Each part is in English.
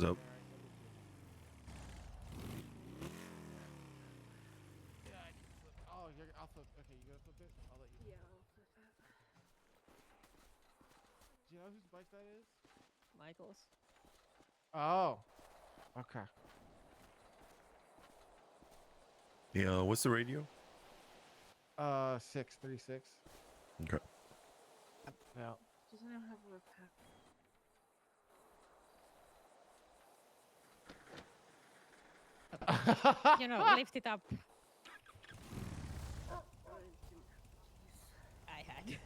What's up? Yeah, I need to flip. Oh, I'll flip. Okay, you gotta flip it? I'll let you. Yeah, I'll flip it. Do you know whose bike that is? Michael's. Oh. Okay. Yeah, what's the radio? 636. Okay. Yeah. Doesn't it have a repair? You know, lift it up. I had.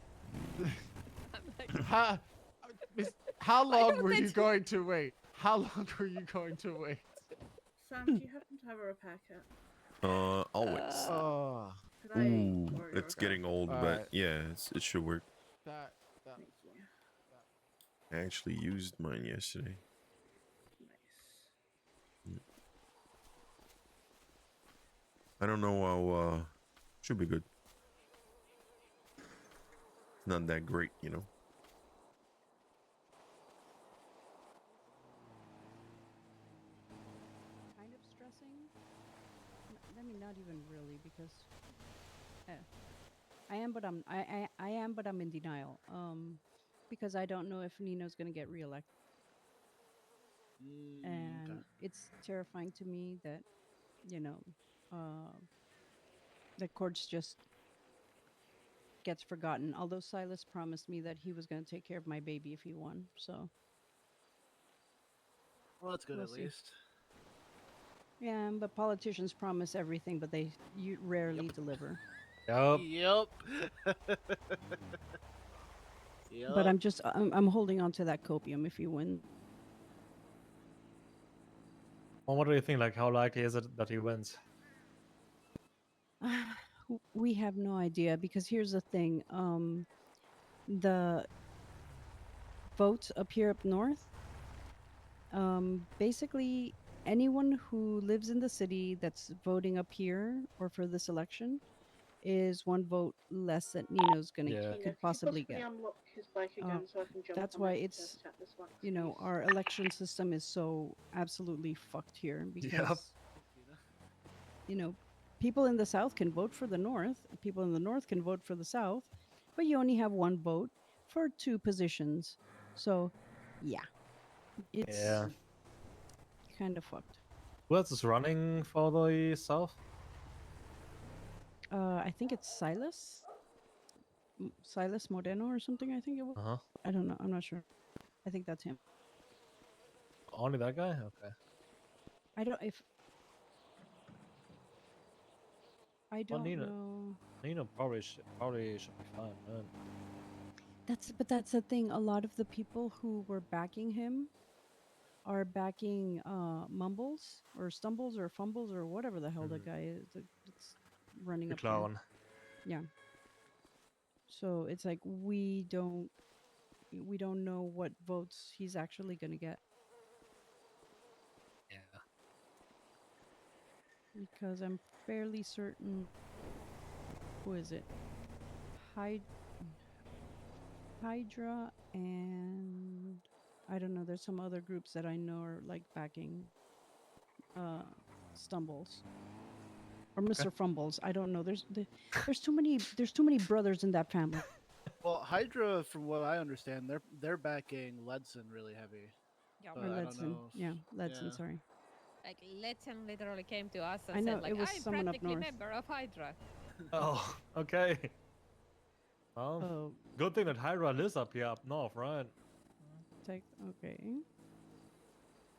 I'm like, How long don't were they you do- going to wait? How long were you going to wait? Sam, do you happen to have a repair kit? Always. Oh. Could I Ooh, borrow your it's getting old, but Alright. yeah, it should work. That. Thank you. I actually used mine yesterday. Nice. I don't know how. Should be good. Not that great, you know. Kind of stressing. I mean, not even really, because I am, but I'm in denial. Because I don't know if Nino's gonna get reelected, and it's terrifying to me that, you know, the courts just gets forgotten. Although Silas promised me that he was gonna take care of my baby if he won, so. Well, that's good We'll at see. least. Yeah, but politicians promise everything, but they rarely deliver. Yup. Yep. Yep. But I'm holding on to that copium if you win. Well, what do you think? Like, how likely is it that he wins? We have no idea, because here's the thing. The votes up here up north, basically anyone who lives in the city that's voting up here or for this election is one vote less that Nino's gonna Yeah. could possibly get. Unlock his bike again so I can jump That's on why it to it's, tap this one, you know, please. our election system is so absolutely fucked here, because you know, people in the south can vote for the north, people in the north can vote for the south, but you only have one vote for two positions. So yeah, it's kind of fucked. Who else is running for the south? I think it's Silas Moreno or something, I think it was. Uh-huh. I don't know, I'm not sure. I think that's him. Only that guy? Okay. I don't Nino. know. Nino probably should be fine, man. But that's the thing. A lot of the people who were backing him are backing Mumbles or Stumbles or Fumbles or whatever the hell the guy is that's running The up here. clown. Yeah. So it's like we don't know what votes he's actually gonna get. Yeah. Because I'm fairly certain. Who is it? Hydra, and I don't know. There's some other groups that I know are like backing Stumbles or Mr. Fumbles. I don't know. There's too many brothers in that family. Well, Hydra, from what I understand, they're backing Ledson really heavy. Yeah. But Or I don't Ledson. know. Yeah, Ledson. Sorry. like Letchen literally came to us and I know, said, like, it was I'm someone up practically north. member of Hydra. Oh, okay. Well, Oh, good thing that Hydra lives up here up north, right? okay.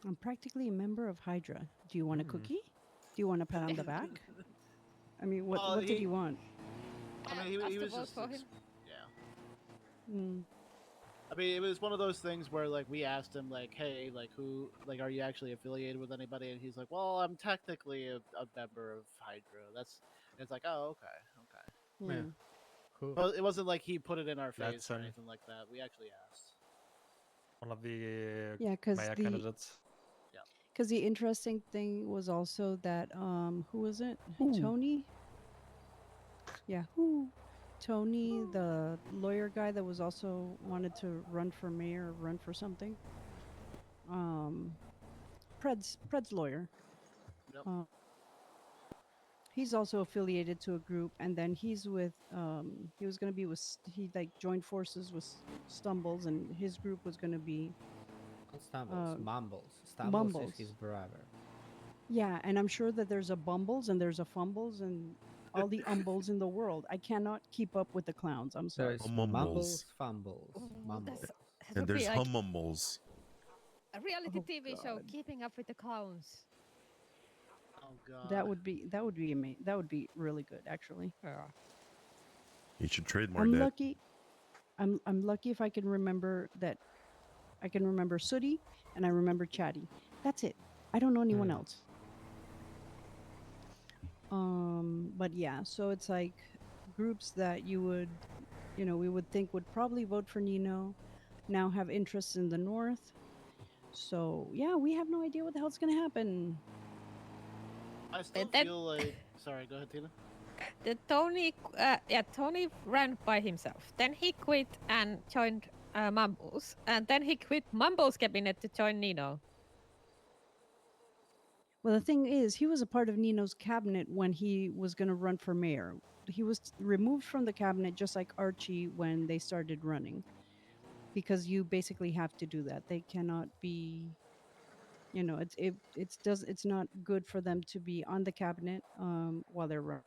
I'm practically a member of Hydra. Do you want a cookie? Do you want a pat on the back? I mean, what did you want? I mean, Us he to was vote just for him. yeah. Mm. I mean, it was one of those things where like we asked him like, hey, like who, like, are you actually affiliated with anybody? And he's like, well, I'm technically a member of Hydra. And it's like, oh, okay. Mm. Cool. Well, it wasn't like he put it in our face or Ledson. anything like that. We actually asked. One of the Yeah, because mayor candidates. the interesting thing was also that who was it? Tony. Yeah, who? Tony, the lawyer guy that was also wanted to run for mayor or run for something. Pred's lawyer. Yep. He's also affiliated to a group, and then he's with. He was going to be with. He like joined forces with Stumbles, and his group was going to be Not Stumbles, Mumbles. Stumbles Mumbles. is his brother. Yeah, and I'm sure that there's a Bumbles and there's a Fumbles and all the umbles in the world. I cannot keep up with the clowns. I'm sorry. There's Mumbles. Mumbles, Fumbles, Ooh, Mumbles. that And would be there's like hummumbles. a reality Oh, TV show, God. Keeping Up with the Clowns. Oh god. That would be amazing. That would be really good, actually. Yeah. You should trademark I'm that. lucky. I'm lucky if I can remember that. I can remember Sooty and I remember Chatty. That's it. I don't know anyone else. But yeah, so it's like groups that you would, we would think would probably vote for Nino, now have interests in the north. So yeah, we have no idea what the hell's gonna happen. I still that- feel like. Sorry, go ahead, Tina. Tony ran by himself. Then he quit and joined Mumbles, and then he quit Mumbles cabinet to join Nino. Well, the thing is, he was a part of Nino's cabinet when he was going to run for mayor. He was removed from the cabinet just like Archie when they started running, because you basically have to do that. They cannot be, it's not good for them to be on the cabinet while they're running.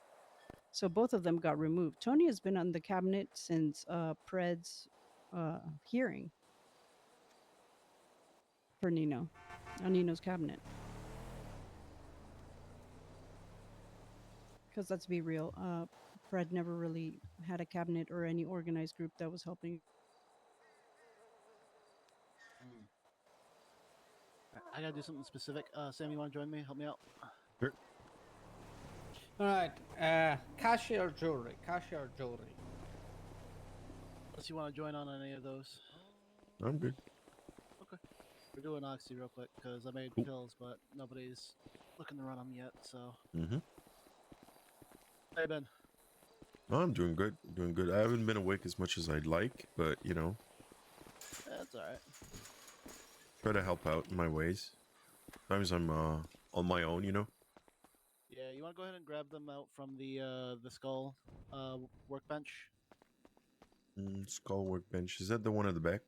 So both of them got removed. Tony has been on the cabinet since Pred's hearing for Nino, on Nino's cabinet. Because let's be real, Fred never really had a cabinet or any organized group that was helping. I gotta do something specific. Sam, you want to join me? Help me out. Sure. All right, cashier jewelry, cashier jewelry. Unless you want to join on any of those. I'm good. We're doing Oxy real quick because I made Cool. pills, but nobody's looking to run them yet. So. Mm-hmm. Hey Ben. Oh, I'm doing good. Doing good. I haven't been awake as much as I'd like, but That's all right. try to help out in my ways. Sometimes I'm on my own, Yeah, you want to go ahead and grab them out from the skull workbench? Skull workbench. Is that the one at the back?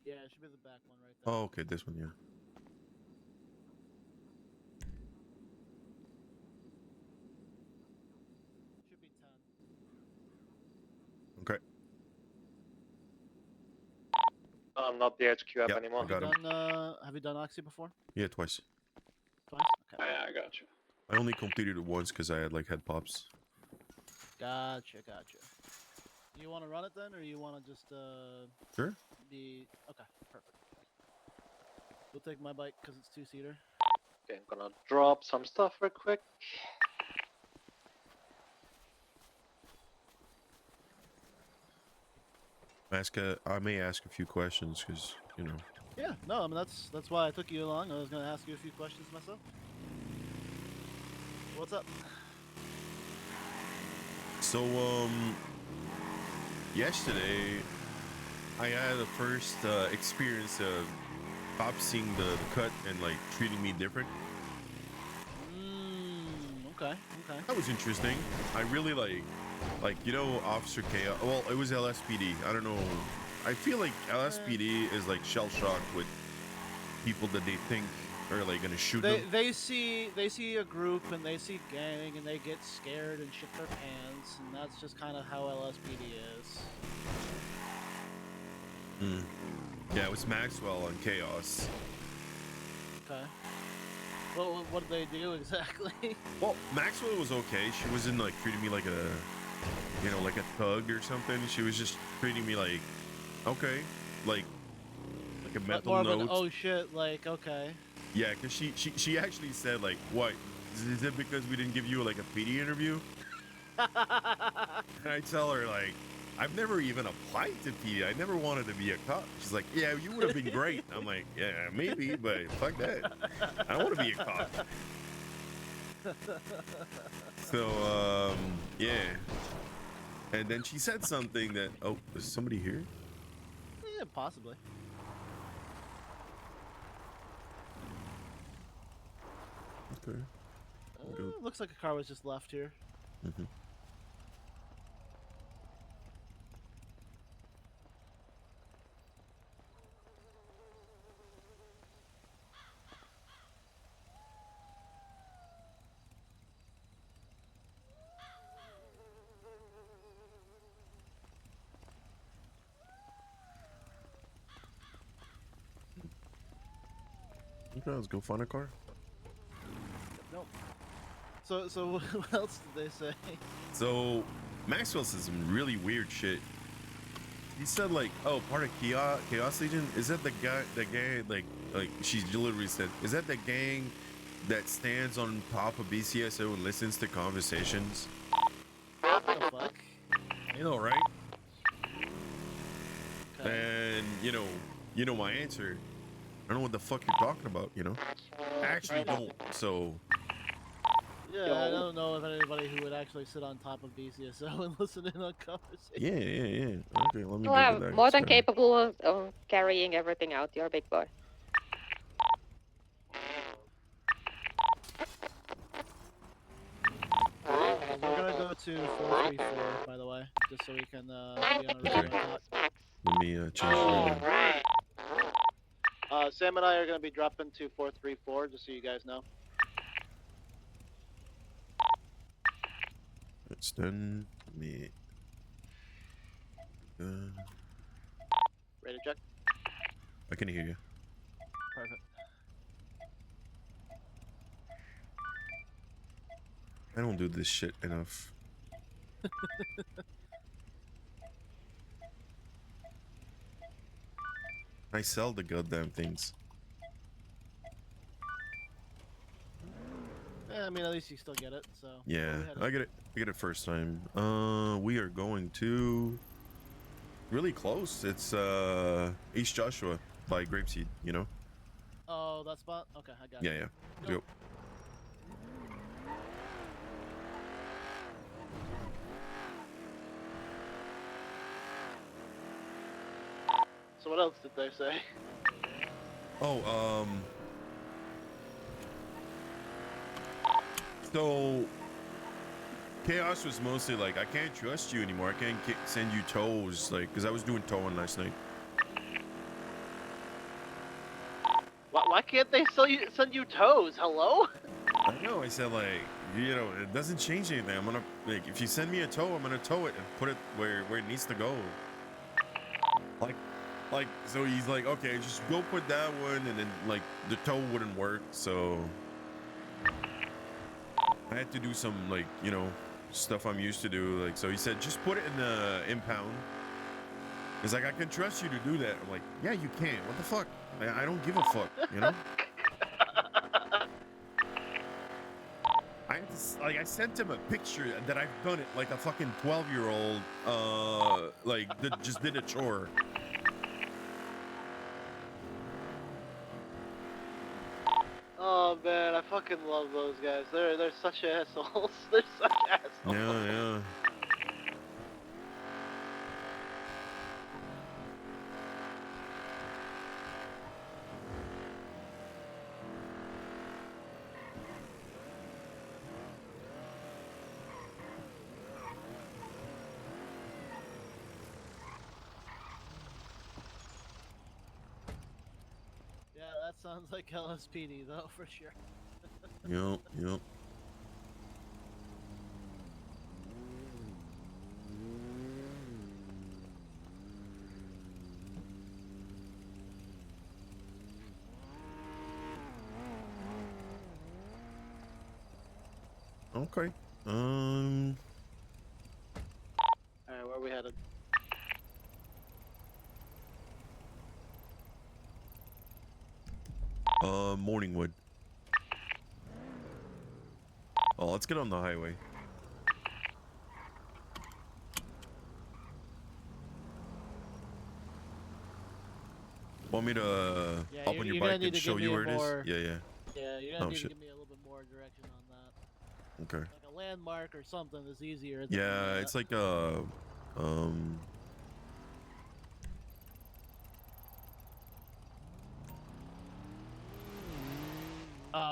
Yeah, it should be the back one right there. Oh, okay, this one, yeah. Should be 10. Okay. I'm not the HQ app Yep, anymore. I got him. Have you done Oxy before? Yeah, twice. Twice? Okay. Yeah, I got you. I only completed it once because I had like head pops. Gotcha. You want to run it then, or you want to just Sure. be okay? Perfect. We'll take my bike because it's two-seater. Okay, I'm gonna drop some stuff real quick. I may ask a few questions because Yeah, no, I mean that's why I took you along. I was gonna ask you a few questions myself. What's up? So yesterday I had the first experience of cops seeing the cut and like treating me different. Okay. That was interesting. I really like Officer Chaos. Well, it was LSPD. I don't know. I feel like LSPD is like shell shocked with people that they think are like gonna shoot them. They see a group and they see gang and they get scared and shit their pants, and that's just kind of how LSPD is. Yeah, it was Maxwell on Chaos. Okay. Well, what did they do exactly? Well, Maxwell was okay. She wasn't like treating me like a, like a thug or something. She was just treating me like, okay, like a mental More note. of an oh shit, like okay. Yeah, because she actually said like, what? Is it because we didn't give you like a PD interview? And I tell her like, I've never even applied to PD. I never wanted to be a cop. She's like, yeah, you would have been great. I'm like, yeah, maybe, but fuck that. I don't want to be a cop. So, yeah. And then she said something that, oh, is somebody here? Yeah, possibly. Okay. Good. Looks like a car was just left here. Mm-hmm. Okay, let's go find a car. Nope. So what else did they say? So Maxwell said some really weird shit. He said like, oh, part of Chaos Legion, is that the gang like she literally said, is that the gang that stands on top of BCSO and listens to conversations? What the fuck? You know, right? Okay. And you know my answer. I don't know what the fuck you're talking about, you know? I actually don't. So Yeah, I don't know of anybody who would actually sit on top of BCSO and listen in on conversations. yeah. Okay, let me You go are with that. more than So, capable of carrying everything out. You're a big boy. We're gonna go to 434, by the way, just so we can be on a Okay. radio talk. let me change the radio. Sam and I are gonna be dropping to 434, just so you guys know. It's done. Let me. Ready to check? I can hear you. Perfect. I don't do this shit enough. I sell the goddamn things. Yeah, I mean, at least you still get it. So Yeah, go ahead I get it. I get it first time. We are going to really close. It's East Joshua by Grapeseed. You know? Oh, that spot? Okay, I got Yeah, it. yeah. Go. Yep. So what else did they say? Oh, so Chaos was mostly like, I can't trust you anymore. I can't send you tows, like, because I was doing towing last night. Why can't they send you toes? Hello? I know. I said like, you know, it doesn't change anything. I'm gonna like, if you send me a tow, I'm gonna tow it and put it where it needs to go. Like, so he's like, okay, just go put that one, and then like the tow wouldn't work, so I had to do some like, you know, stuff I'm used to do. Like, so he said, just put it in the impound. He's like, I can trust you to do that. I'm like, yeah, you can. What the fuck? I don't give a fuck, you know? I sent him a picture that I've done it like a fucking 12-year-old, like, that just did a chore. Oh man, I fucking love those guys. They're such assholes. They're such assholes. Yeah. Yeah, that sounds like LSPD though, for sure. Yep. Okay. Alright, where are we headed? Morningwood. Oh, let's get on the highway. Want me to Yeah, hop on your you're gonna bike need and to show give you me a where it is? more- Yeah. Yeah, you're gonna Oh, need shit. to give me a little bit more direction on that. Okay. Like a landmark or something is easier than Yeah, it's like Oh,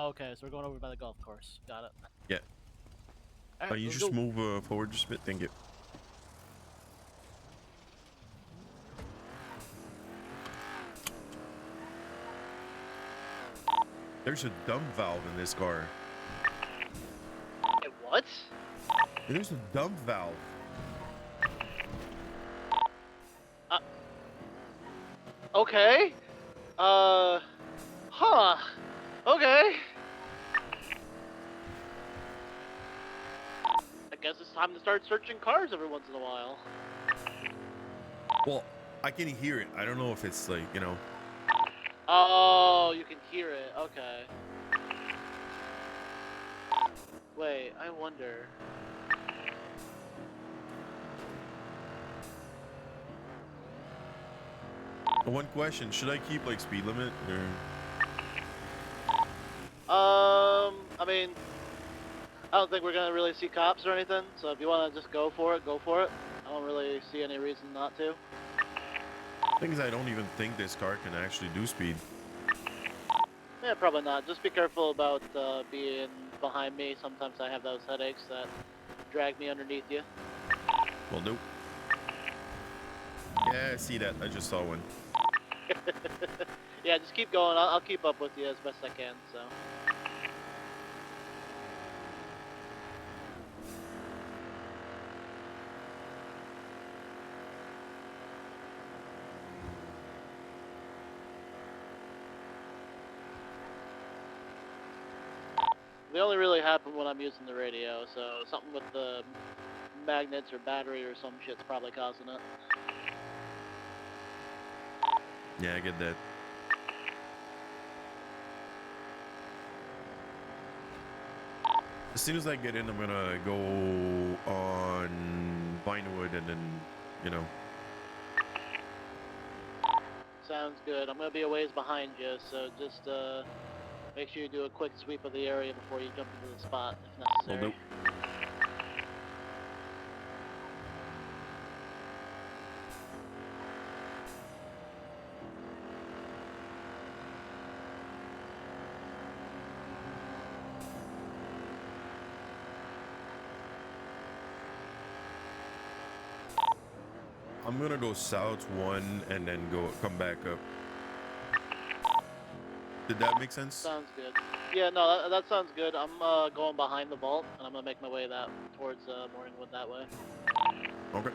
Oh, okay, so we're going over by the golf course. Got it. Yeah. Alright, You let's just go. move forward just a bit. Thank you. There's a dump valve in this car. Wait, what? There's a dump valve. Okay. Huh. Okay. I guess it's time to start searching cars every once in a while. Well, I can hear it. I don't know if it's like, you know. Oh, you can hear it. Okay. Wait, I wonder. One question: should I keep like speed limit? Or... I mean, I don't think we're gonna really see cops or anything. So if you want to just go for it, go for it. I don't really see any reason not to. Thing is, I don't even think this car can actually do speed. Yeah, probably not. Just be careful about being behind me. Sometimes I have those headaches that drag me underneath you. Well, nope. Yeah, I see that. I just saw one. Yeah, just keep going. I'll keep up with you as best I can. So. They only really happen when I'm using the radio, so something with the magnets or battery or some shit's probably causing it. Yeah, I get that. As soon as I get in, I'm gonna go on Vinewood and then, you know. Sounds good. I'm gonna be a ways behind you, so just make sure you do a quick sweep of the area before you jump into the spot, if necessary. Well, nope. I'm gonna go south one and then come back up. Did that make sense? Sounds good. Yeah, no, that sounds good. I'm going behind the vault, and I'm gonna make my way towards Morningwood that way. Okay.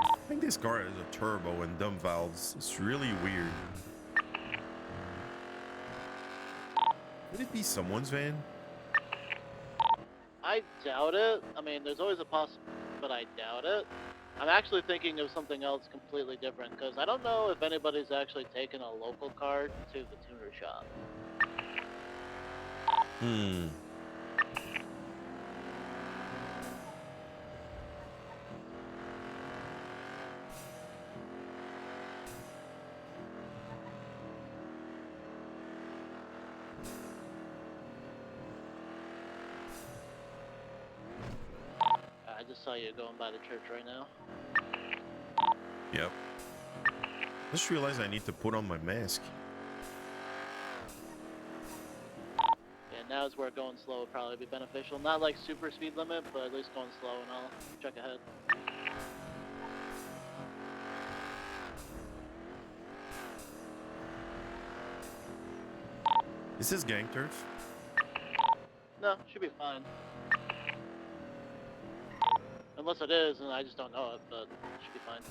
I think this car has a turbo and dump valves. It's really weird. Would it be someone's van? I doubt it. I mean, there's always a possibility, but I doubt it. I'm actually thinking of something else completely different, because I don't know if anybody's actually taken a local car to the tuner shop. Hmm. I just saw you going by the church right now. Yep. Just realized I need to put on my mask. Yeah, now is where going slow would probably be beneficial. Not like super speed limit, but at least going slow, and I'll check ahead. Is this gang turf? No, should be fine. Unless it is, and I just don't know it, but it should be fine.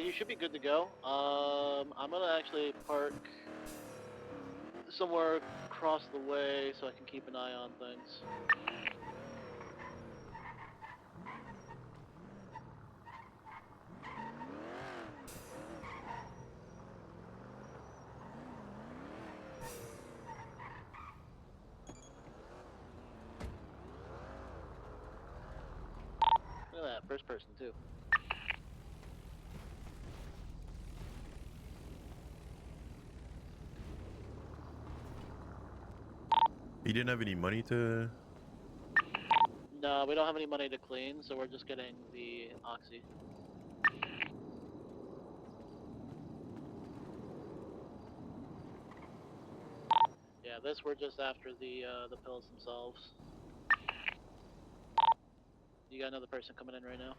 You should be good to go. I'm gonna actually park somewhere across the way so I can keep an eye on things. Look at that, first person too. You didn't have any money to... No, we don't have any money to clean, so we're just getting the oxy. Yeah, this we're just after the pills themselves. You got another person coming in right now.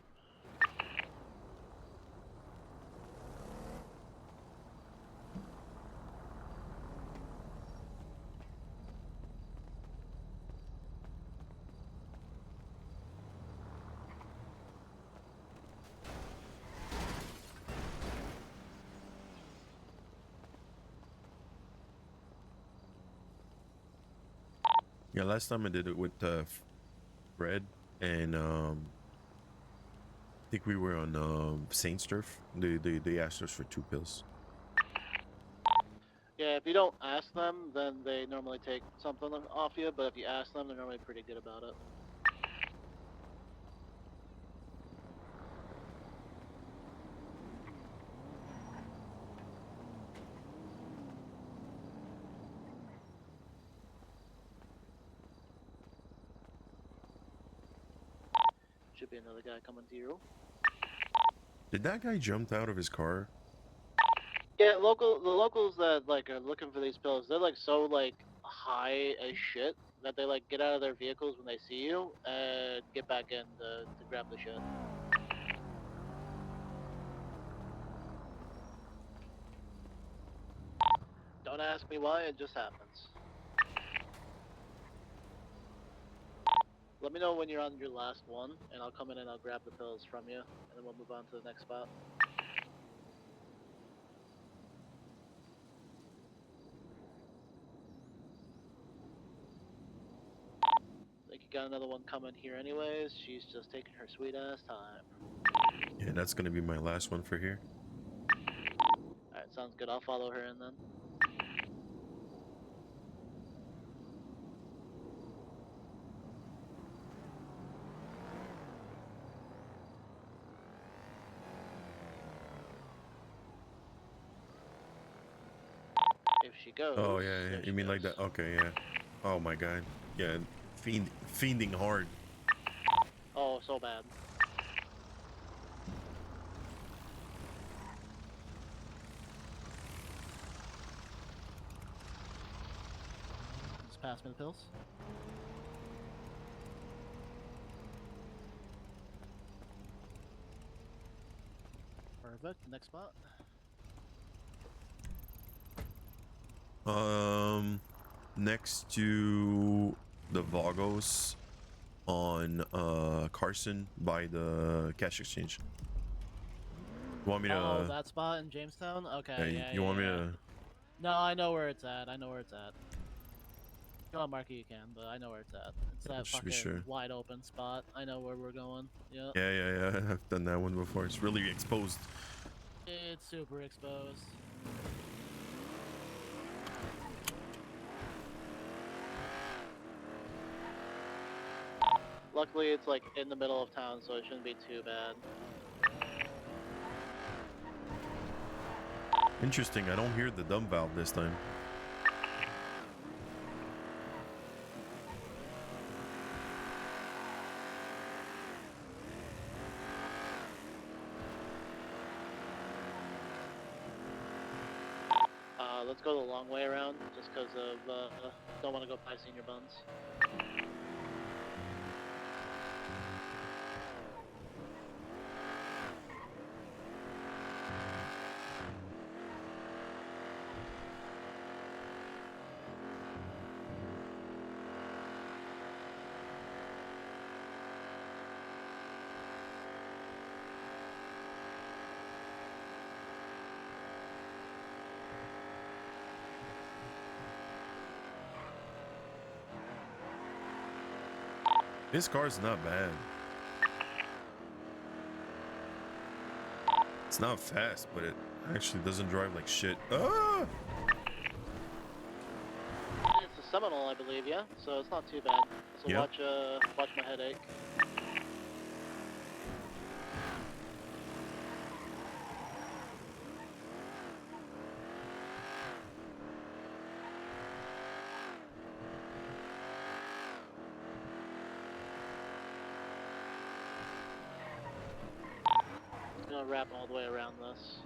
Yeah, last time I did it with Fred, and I think we were on Saints Turf. They asked us for 2 pills. Yeah, if you don't ask them, then they normally take something off you, but if you ask them, they're normally pretty good about it. Should be another guy coming to you. Did that guy jump out of his car? Yeah, the locals that like are looking for these pills, they're like so like high as shit that they like get out of their vehicles when they see you and get back in to grab the shit. Don't ask me why, it just happens. Let me know when you're on your last one, and I'll come in and I'll grab the pills from you, and then we'll move on to the next spot. I think you got another one coming here anyways. She's just taking her sweet ass time. Yeah, that's gonna be my last one for here. Alright, sounds good. I'll follow her in then. If she goes. Oh yeah, there yeah. she You mean like goes. that? Okay, yeah. Oh my god. Yeah, fiending hard. Oh, so bad. Just pass me the pills. Perfect. Next spot. Next to the Vagos on Carson by the cash exchange. You want me to? Oh, that spot in Jamestown? Okay, yeah, you want me to? No, I know where it's at. I know where it's at. If you want to mark it, you can, but I know where it's at. It's that Just to be fucking sure. wide open spot. I know where we're going. Yeah. Yeah. I've done that one before. It's really exposed. It's super exposed. Luckily, it's like in the middle of town, so it shouldn't be too bad. Interesting. I don't hear the dump valve this time. Let's go the long way around, just because of don't want to go by Senior Buns. This car's not bad. It's not fast, but it actually doesn't drive like shit. Ah! It's a Seminole, I believe, yeah. So it's not too bad. So Yep. watch my headache. I'm gonna wrap all the way around this.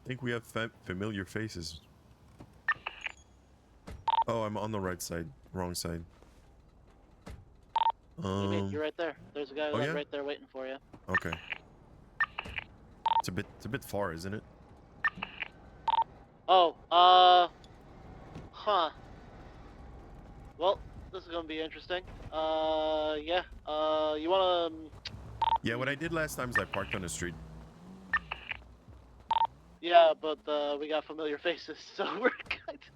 think we have familiar faces. Oh, I'm on the right side. Wrong side. What do you mean? You're right there. There's a guy Oh, yeah? right there waiting for you. Okay. It's a bit far, isn't it? Oh, huh. Well, this is gonna be interesting. Yeah. You wanna? Yeah, what I did last time is I parked on the street. Yeah, but we got familiar faces, so we're kind of.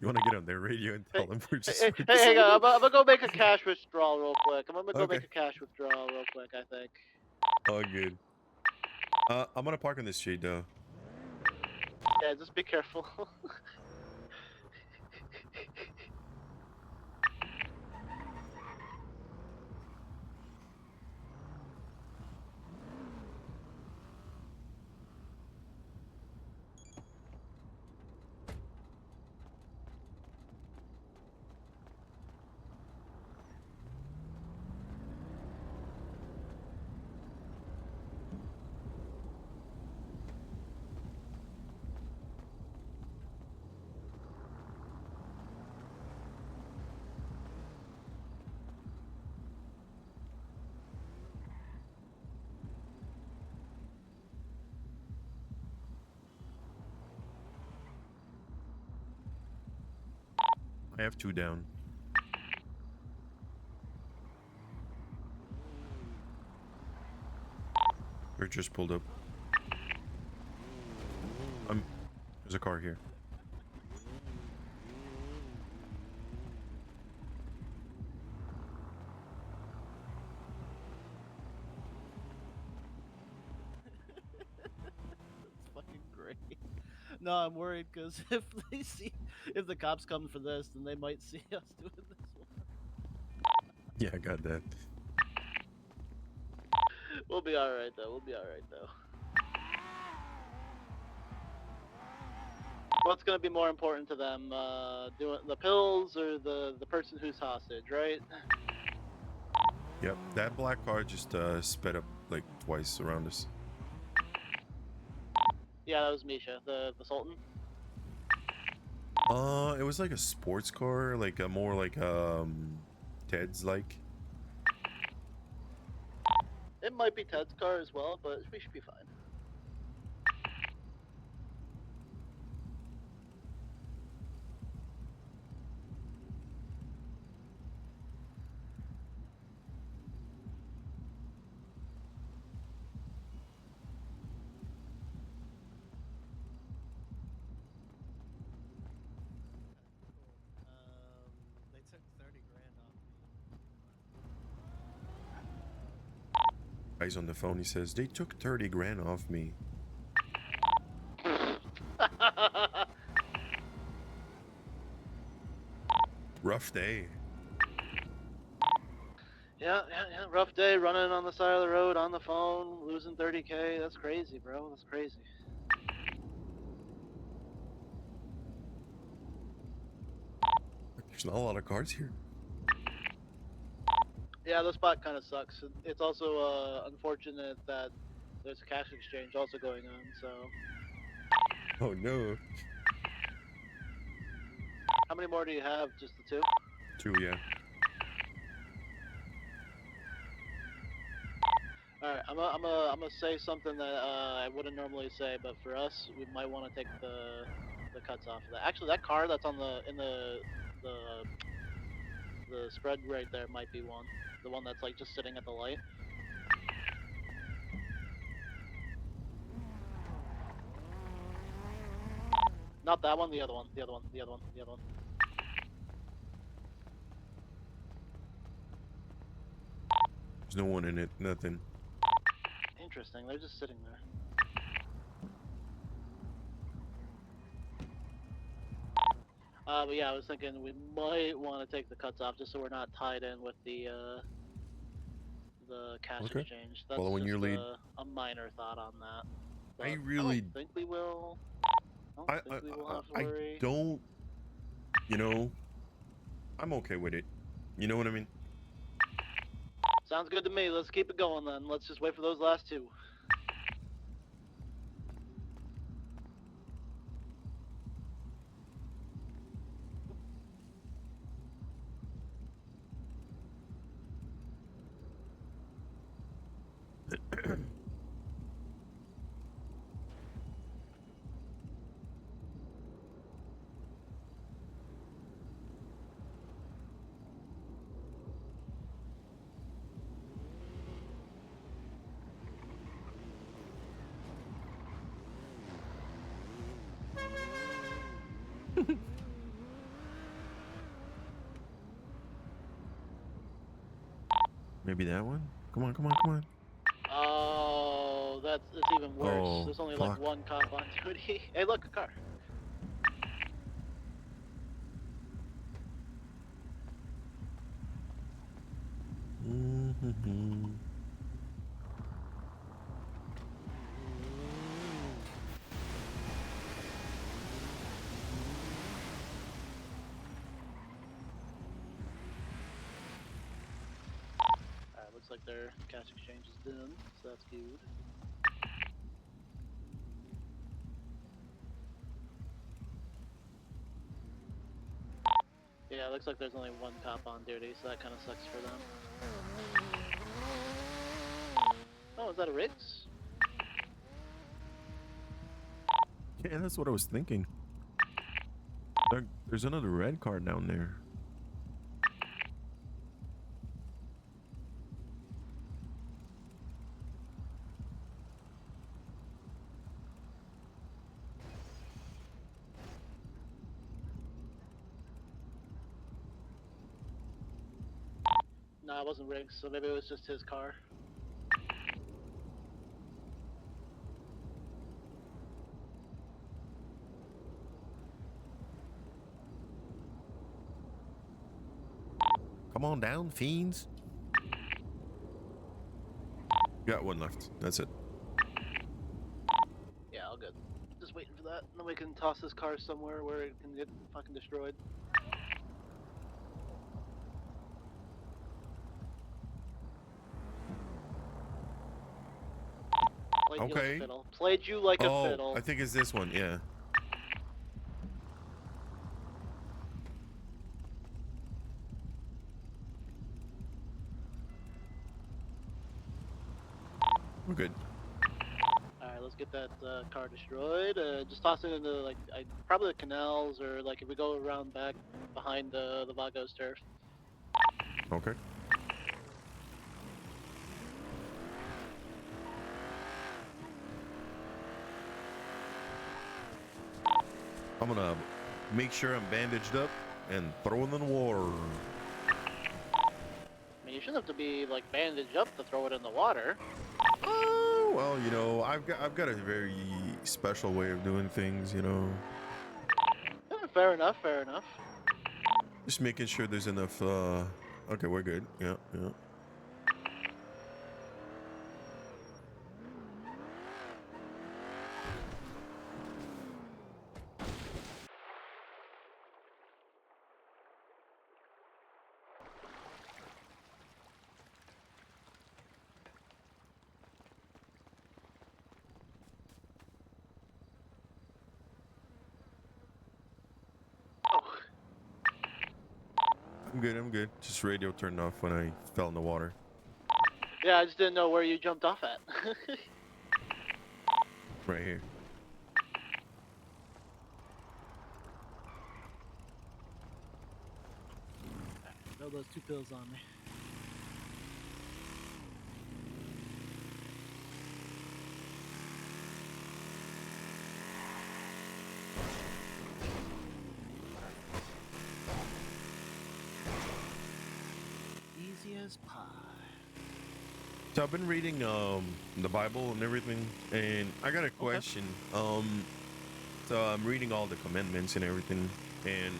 You want to get on their radio and tell them we're just... Hey, we're hey, just- hang on. I'm gonna go make a cash withdrawal real quick. I'm gonna go Okay. make a cash withdrawal real quick. I think. Oh, good. I'm gonna park on this street, though. Yeah, just be careful. I have 2 down. We're just pulled up. There's a car here. That's fucking great. No, I'm worried because if the cops come for this, then they might see us doing this one. Yeah, I got that. We'll be all right though. We'll be all right though. What's gonna be more important to them, doing the pills or the person who's hostage, right? Yep, that black car just sped up like twice around us. Yeah, that was Misha, the Sultan. It was like a sports car, like a more like Ted's like. It might be Ted's car as well, but we should be fine. They took 30 grand off me. Guy's on the phone. He says they took 30 grand off me. Rough day. Yeah. Rough day running on the side of the road on the phone, losing 30K. That's crazy, bro. That's crazy. There's not a lot of cars here. Yeah, the spot kind of sucks. It's also unfortunate that there's a cash exchange also going on, so... Oh no. How many more do you have? Just the 2? 2, yeah. Alright, I'm gonna say something that I wouldn't normally say, but for us, we might want to take the cuts off of that. Actually, that car that's on the spread right there might be one. The one that's like just sitting at the light. Not that one, the other one, the other one, the other one, the other one. There's no one in it. Nothing. Interesting, they're just sitting there. But yeah, I was thinking we might want to take the cuts off just so we're not tied in with the cash Okay. exchange. That's Following just your lead. a minor thought on that. But I I really... don't think we will. I don't think we will have to I worry. don't... You know... I'm okay with it. You know what I mean? Sounds good to me. Let's keep it going then. Let's just wait for those last 2. Maybe that one? Come on, come on, come on. Oh, it's even worse. Oh, There's only like fuck. one cop on duty. Hey, look, a car. Mm-hmm. Alright, looks like their cash exchange is done, so that's good. Yeah, looks like there's only one cop on duty, so that kind of sucks for them. Oh, is that a Riggs? Yeah, that's what I was thinking. There's another red car down there. No, it wasn't Riggs, so maybe it was just his car. Come on down, fiends. Got one left. That's it. Yeah, all good. Just waiting for that, and then we can toss this car somewhere where it can get fucking destroyed. Played you like Okay. a fiddle. Played you like a Oh, fiddle. I think it's this one. Yeah. We're good. Alright, let's get that car destroyed. Just toss it into, like, probably the canals, or, like, if we go around back behind the Vagos turf. Okay. I'm gonna make sure I'm bandaged up and throw it in the water. I mean, you shouldn't have to be, like, bandaged up to throw it in the water. Oh well, you know, I've got a very special way of doing things. You know, Fair enough, fair enough. just making sure there's enough. Okay, we're good. Yeah, yeah. Oh. I'm good. I'm good. Just radio turned off when I fell in the water. Yeah, I just didn't know where you jumped off at. Right here. Throw those 2 pills on me. Easy as pie. So I've been reading the Bible and everything, and I got a question. So I'm reading all the commandments and everything, and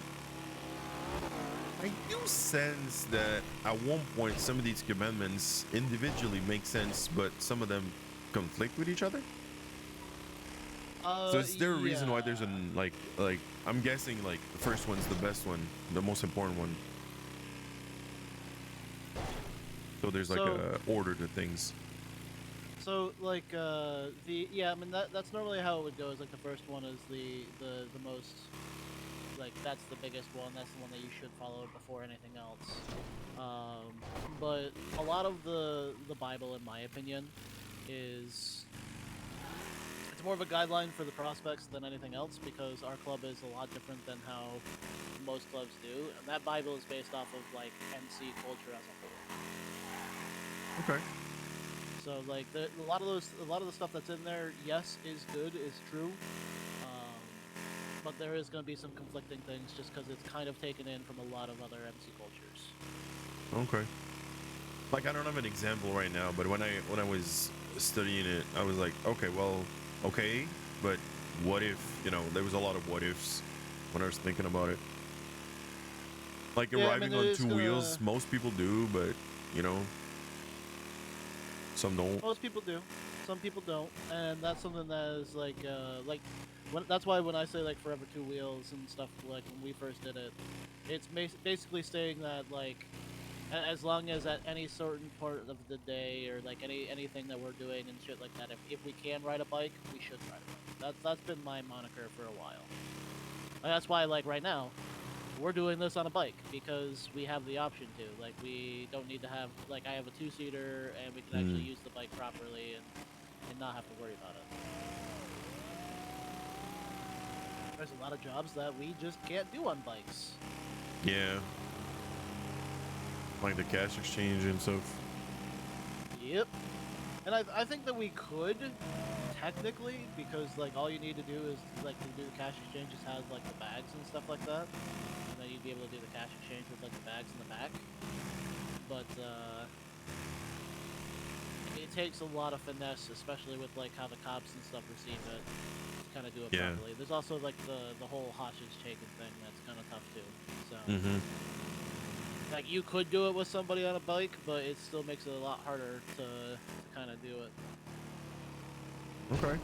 I do sense that at one point some of these commandments individually make sense, but some of them conflict with each other. So is there a reason why there's an like I'm guessing like the first one's the best one, the most important one. So there's like a order to things. So like I mean that's normally how it would go. Is like the first one is the most, like, that's the biggest one. That's the one that you should follow before anything else. But a lot of the Bible, in my opinion, it's more of a guideline for the prospects than anything else, because our club is a lot different than how most clubs do, and that Bible is based off of like MC culture as a whole. Okay. So like a lot of the stuff that's in there, yes, is good, is true. but there is going to be some conflicting things just because it's kind of taken in from a lot of other MC cultures. Okay. Like I don't have an example right now, but when I was studying it, I was like, okay, well, okay, but what if, you know, there was a lot of what ifs when I was thinking about it. Like Yeah, I arriving mean, on it is 2 wheels, most people do, but you know, some don't. Most people do. Some people don't, and that's something that is like that's why when I say like forever two wheels and stuff, like when we first did it, it's basically saying that like as long as at any certain part of the day or like anything that we're doing and shit like that, if we can ride a bike, we should ride a bike. That's been my moniker for a while. And that's why like right now, we're doing this on a bike because we have the option to. Like we don't need to have like I have a 2-seater and we can actually use the bike properly and not have to worry about it. There's a lot of jobs that we just can't do on bikes. Yeah. Like the cash exchange and stuff. Yep. And I think that we could technically, because like all you need to do is like to do the cash exchange just has like the bags and stuff like that, and then you'd be able to do the cash exchange with like the bags in the back. But it takes a lot of finesse, especially with like how the cops and stuff receive it, to kind of do it properly. There's also like the whole hostage taking thing that's kind of tough too. So like you could do it with somebody on a bike, but it still makes it a lot harder to kind of do it. Okay.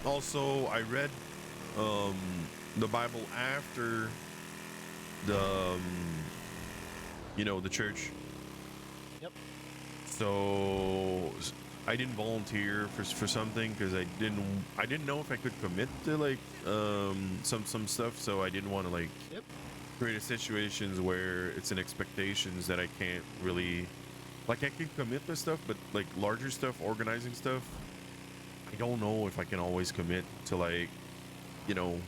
Also I read the Bible after the you know, the church. Yep. So I didn't volunteer for something because I didn't know if I could commit to like some stuff, so I didn't want to like create situations where it's an expectations that I can't really. Like, I can commit to stuff, but, like, larger stuff, organizing stuff, I don't know if I can always commit to, like, you know,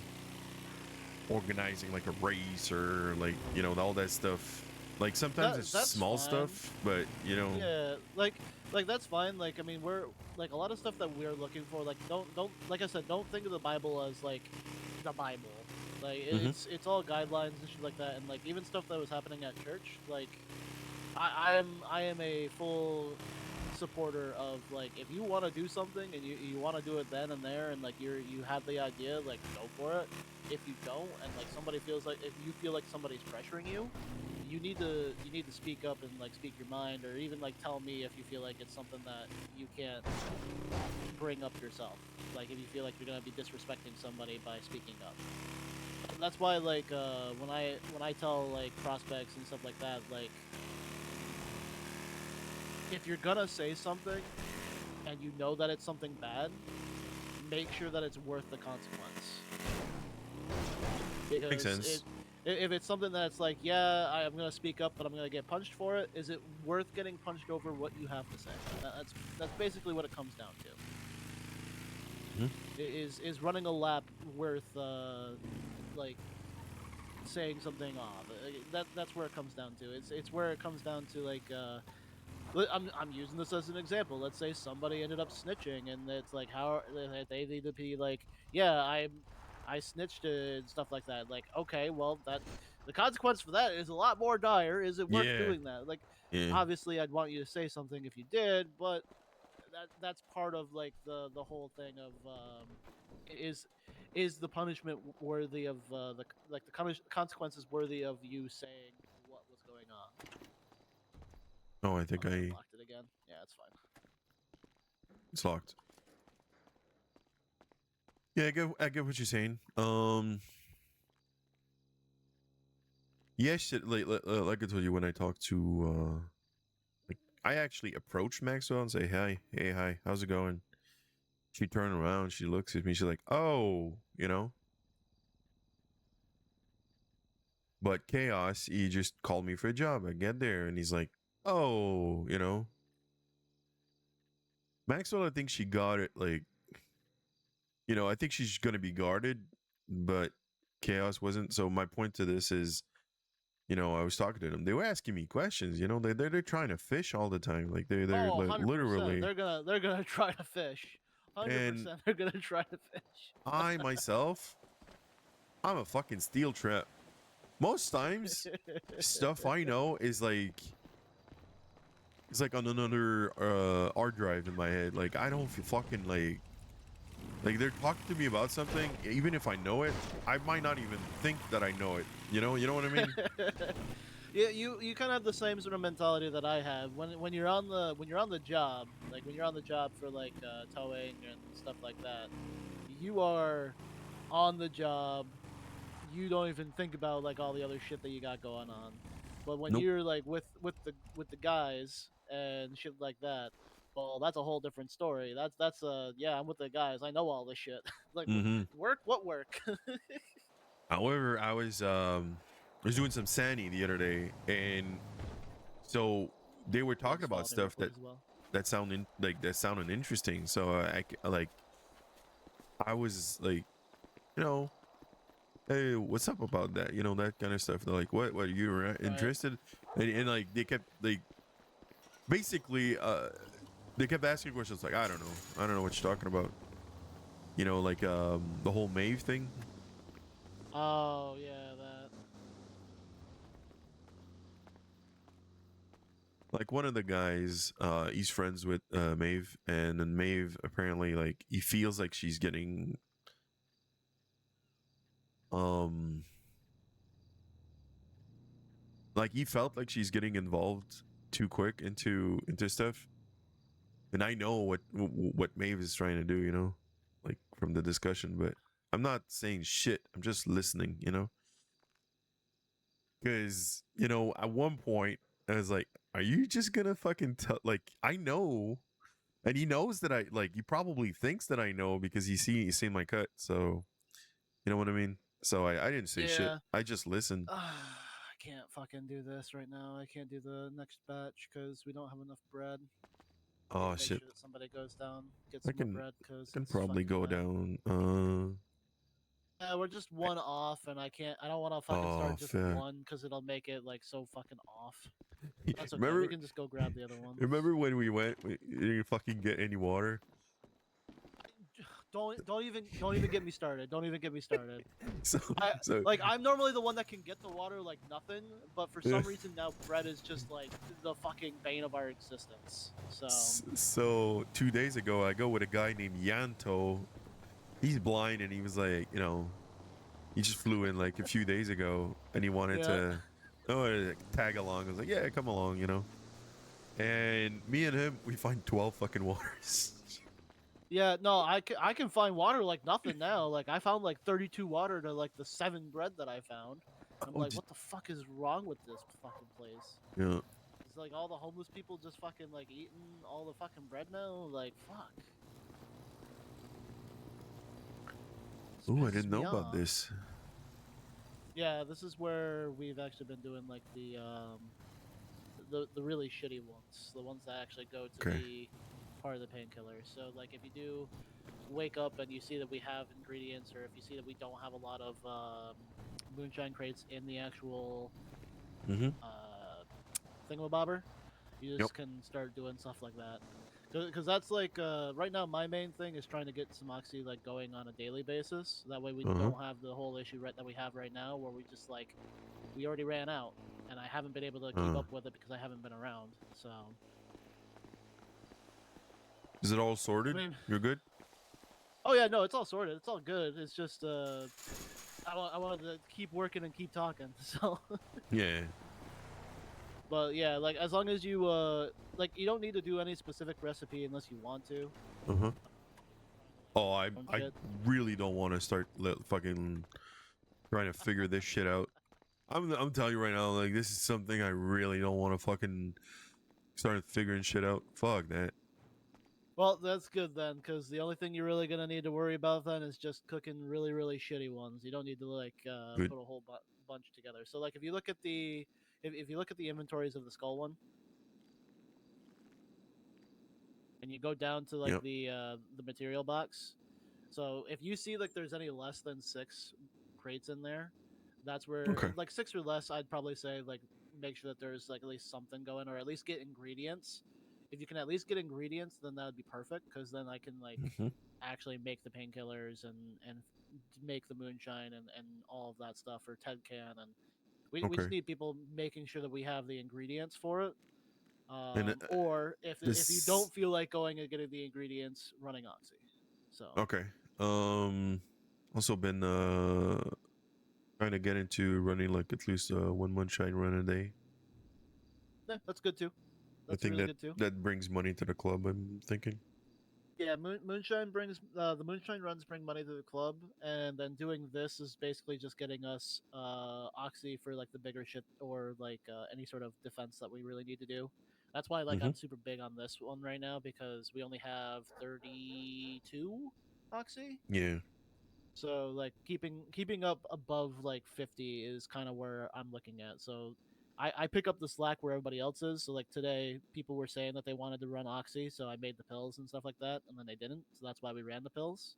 organizing, like, a race or, like, you know, all that stuff. Like, sometimes it's small stuff, but, you know. Yeah, like that's fine. Like, I mean, we're, like, a lot of stuff that we're looking for, like, don't, like I said, don't think of the Bible as, like, the Bible. Like, it's all guidelines and shit like that, and, like, even stuff that was happening at church, like, I am a full supporter of like if you want to do something and you want to do it then and there and like you have the idea, like go for it. If you don't and like somebody feels like if you feel like somebody's pressuring you, you need to speak up and like speak your mind, or even like tell me if you feel like it's something that you can't bring up yourself. Like if you feel like you're gonna be disrespecting somebody by speaking up. That's why like when I tell like prospects and stuff like that, like if you're gonna say something and you know that it's something bad, make sure that it's worth the consequence. Because Makes sense. If it's something that's like, yeah, I'm gonna speak up, but I'm gonna get punched for it, is it worth getting punched over what you have to say? That's basically what it comes down to. Is running a lap worth like saying something off? That's where it comes down to. It's where it comes down to like. I'm using this as an example. Let's say somebody ended up snitching, and it's like how they need to be like, yeah, I snitched and stuff like that. Like, okay, well that the consequence for that is a lot more dire. Is it worth doing that? Like, obviously, I'd want you to say something if you did, but that's part of like the whole thing of is the punishment worthy of the consequences worthy of you saying what was going on. Oh, I think I locked it again. Yeah, it's fine. It's locked. Yeah, I get what you're saying. Yes, like I told you when I talked to like I actually approached Maxwell and say, hey, hi, how's it going? She turned around, she looks at me, she's like, oh, you know. But Chaos, he just called me for a job. I get there and he's like, oh, you know. Maxwell, I think she got it like, you know, I think she's gonna be guarded, but Chaos wasn't. So my point to this is, you know, I was talking to them. They were asking me questions. You know, they're trying to fish all the time. Like they're like, literally. They're gonna try to fish, And 100% are gonna try to fish. I myself, I'm a fucking steel trap. Most times, stuff I know is like it's like on another hard drive in my head. Like I don't feel fucking like they're talking to me about something, even if I know it, I might not even think that I know it. You know what I mean? Yeah, you kind of have the same sort of mentality that I have when you're on the job, like when you're on the job for like towing and stuff like that. You are on the job. You don't even think about like all the other shit that you got going on. But when Nope. you're like with the guys and shit like that, well, that's a whole different story. That's yeah, I'm with the guys. I know all this shit. Like Mm-hmm. work, what work? However, I was doing some Sani the other day, and so they were talking Just follow about me real stuff quick as well. that sounded interesting. So I was like, you know, hey, what's up about that? You know, that kind of stuff. They're like, what you were interested? And like they kept like basically they kept asking questions like, I don't know what you're talking about. You know, like the whole Maeve thing. Oh yeah, that. Like one of the guys, he's friends with Maeve, and then Maeve apparently like he feels like she's getting like he felt like she's getting involved too quick into stuff. And I know what Maeve is trying to do, you know, like from the discussion, but I'm not saying shit. I'm just listening, you know, because you know at one point I was like, "Are you just gonna fucking tell?" Like I know, and he knows that I like. He probably thinks that I know because he's seen my cut. So you know what I mean. So I didn't say shit. Yeah. I just listened. I can't fucking do this right now. I can't do the next batch because we don't have enough bread. Oh Make shit! sure that somebody goes down, gets I some more can bread because can it's probably fucking go bad. down. Yeah, we're just one off, and I can't. I don't want to fucking Oh, start just fair. one because it'll make it like so fucking off. That's okay. Remember, We can just go grab the other ones. remember when we went? We didn't fucking get any water. Don't even get me started. Don't even get me started. So I'm normally the one that can get the water like nothing, but for Yeah. some reason now bread is just like the fucking bane of our existence. So So 2 days ago, I go with a guy named Yanto. He's blind, and he was like, you know, he just flew in like a few days ago, and he wanted Yeah. to tag along. I was like, yeah, come along, you know. And me and him, we find 12 fucking waters. yeah, no, I can find water like nothing now. Like I found like 32 water to like the 7 bread that I found. I'm Oh, like, what the fuck is wrong with this fucking place? Yeah. It's like all the homeless people just fucking like eating all the fucking bread now. Like fuck. This Ooh, I pisses didn't know me about off. this. Yeah, this is where we've actually been doing like the really shitty ones, the ones that actually go to Okay. be part of the painkiller. So like if you do wake up and you see that we have ingredients, or if you see that we don't have a lot of moonshine crates in the actual Mm-hmm. thingamabobber, you just Yep. can start doing stuff like that. Because that's like right now my main thing is trying to get some oxy like going on a daily basis. That way we don't have the whole issue that we have right now, where we just like we already ran out, and I haven't been able to keep up with it because I haven't been around. So Is it all sorted? I mean, You're good? oh yeah, no, it's all sorted. It's all good. It's just I wanted to keep working and keep talking. So Yeah. but yeah, like as long as you like you don't need to do any specific recipe unless you want to. Uh-huh. Oh, I Shit. really don't want to start fucking trying to figure this shit out. I'm telling you right now, like this is something I really don't want to fucking start figuring shit out. Fuck that. Well, that's good then, because the only thing you're really gonna need to worry about then is just cooking really, really shitty ones. You don't need to like Good. put a whole bunch together. So like if you look at the if you look at the inventories of the skull one, and you go down to like Yep. the material box, so if you see like there's any less than 6 crates in there, that's where Okay. like 6 or less, I'd probably say like make sure that there's like at least something going, or at least get ingredients. If you can at least get ingredients, then that would be perfect, because then I can like actually make the painkillers and make the moonshine and all of that stuff for Ted Can, and we just Okay. need people making sure that we have the ingredients for it. And Or if you this. don't feel like going and getting the ingredients, running Oxy. So Okay. Also been trying to get into running like at least one moonshine run a day. yeah, that's good too. I That's think really that good too. that brings money to the club. I'm thinking. Yeah, moonshine brings the moonshine runs bring money to the club, and then doing this is basically just getting us oxy for like the bigger shit or like any sort of defense that we really need to do. That's why like Mm-hmm. I'm super big on this one right now because we only have 32 oxy. Yeah. So like keeping up above like 50 is kind of where I'm looking at. So I pick up the slack where everybody else is. So like today, people were saying that they wanted to run Oxy, so I made the pills and stuff like that, and then they didn't. So that's why we ran the pills.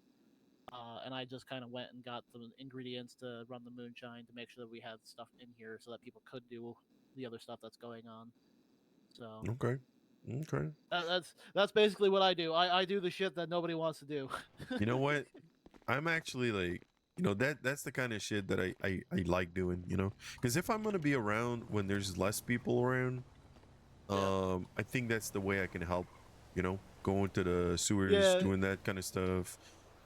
And I just kind of went and got the ingredients to run the moonshine to make sure that we had stuff in here so that people could do the other stuff that's going on. So Okay. Okay. that's basically what I do. I do the shit that nobody wants to do. You know what? I'm actually like, that's the kind of shit that I like doing, because if I'm gonna be around when there's less people around, I think that's the way I can help, going to the sewers, Yeah. doing that kind of stuff,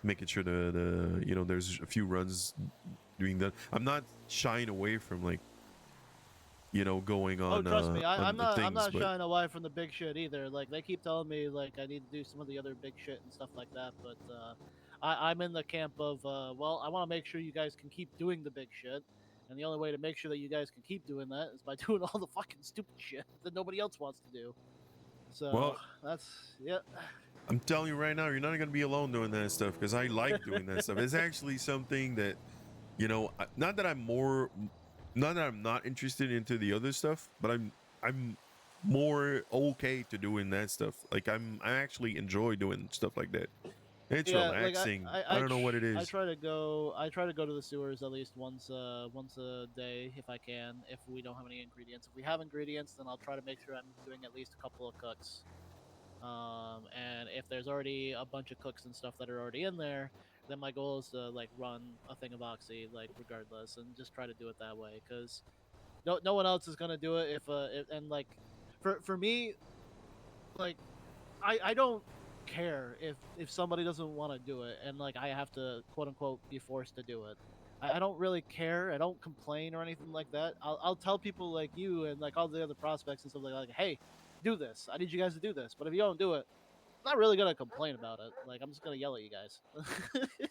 making sure there's a few runs doing that. I'm not shying away from like, going on. Oh, trust me, on I'm the not. things, I'm not but shying away from the big shit either. Like they keep telling me, like I need to do some of the other big shit and stuff like that. But I'm in the camp of, well, I want to make sure you guys can keep doing the big shit, and the only way to make sure that you guys can keep doing that is by doing all the fucking stupid shit that nobody else wants to do. So Well, that's yeah. I'm telling you right now, you're not gonna be alone doing that stuff because I like doing that stuff. It's actually something that, not that I'm not interested into the other stuff, but I'm more okay to doing that stuff. Like I actually enjoy doing stuff like that. It's Yeah, like relaxing. I don't know what it I is. try to go. I try to go to the sewers at least once a day if I can. If we don't have any ingredients, if we have ingredients, then I'll try to make sure I'm doing at least a couple of cooks. And if there's already a bunch of cooks and stuff that are already in there, then my goal is to like run a thing of oxy, like regardless, and just try to do it that way. Because no one else is gonna do it and like for me, like I don't care if somebody doesn't want to do it and like I have to quote unquote be forced to do it. I don't really care. I don't complain or anything like that. I'll tell people like you and like all the other prospects and stuff like hey, do this. I need you guys to do this. But if you don't do it, I'm not really gonna complain about it. Like I'm just gonna yell at you guys.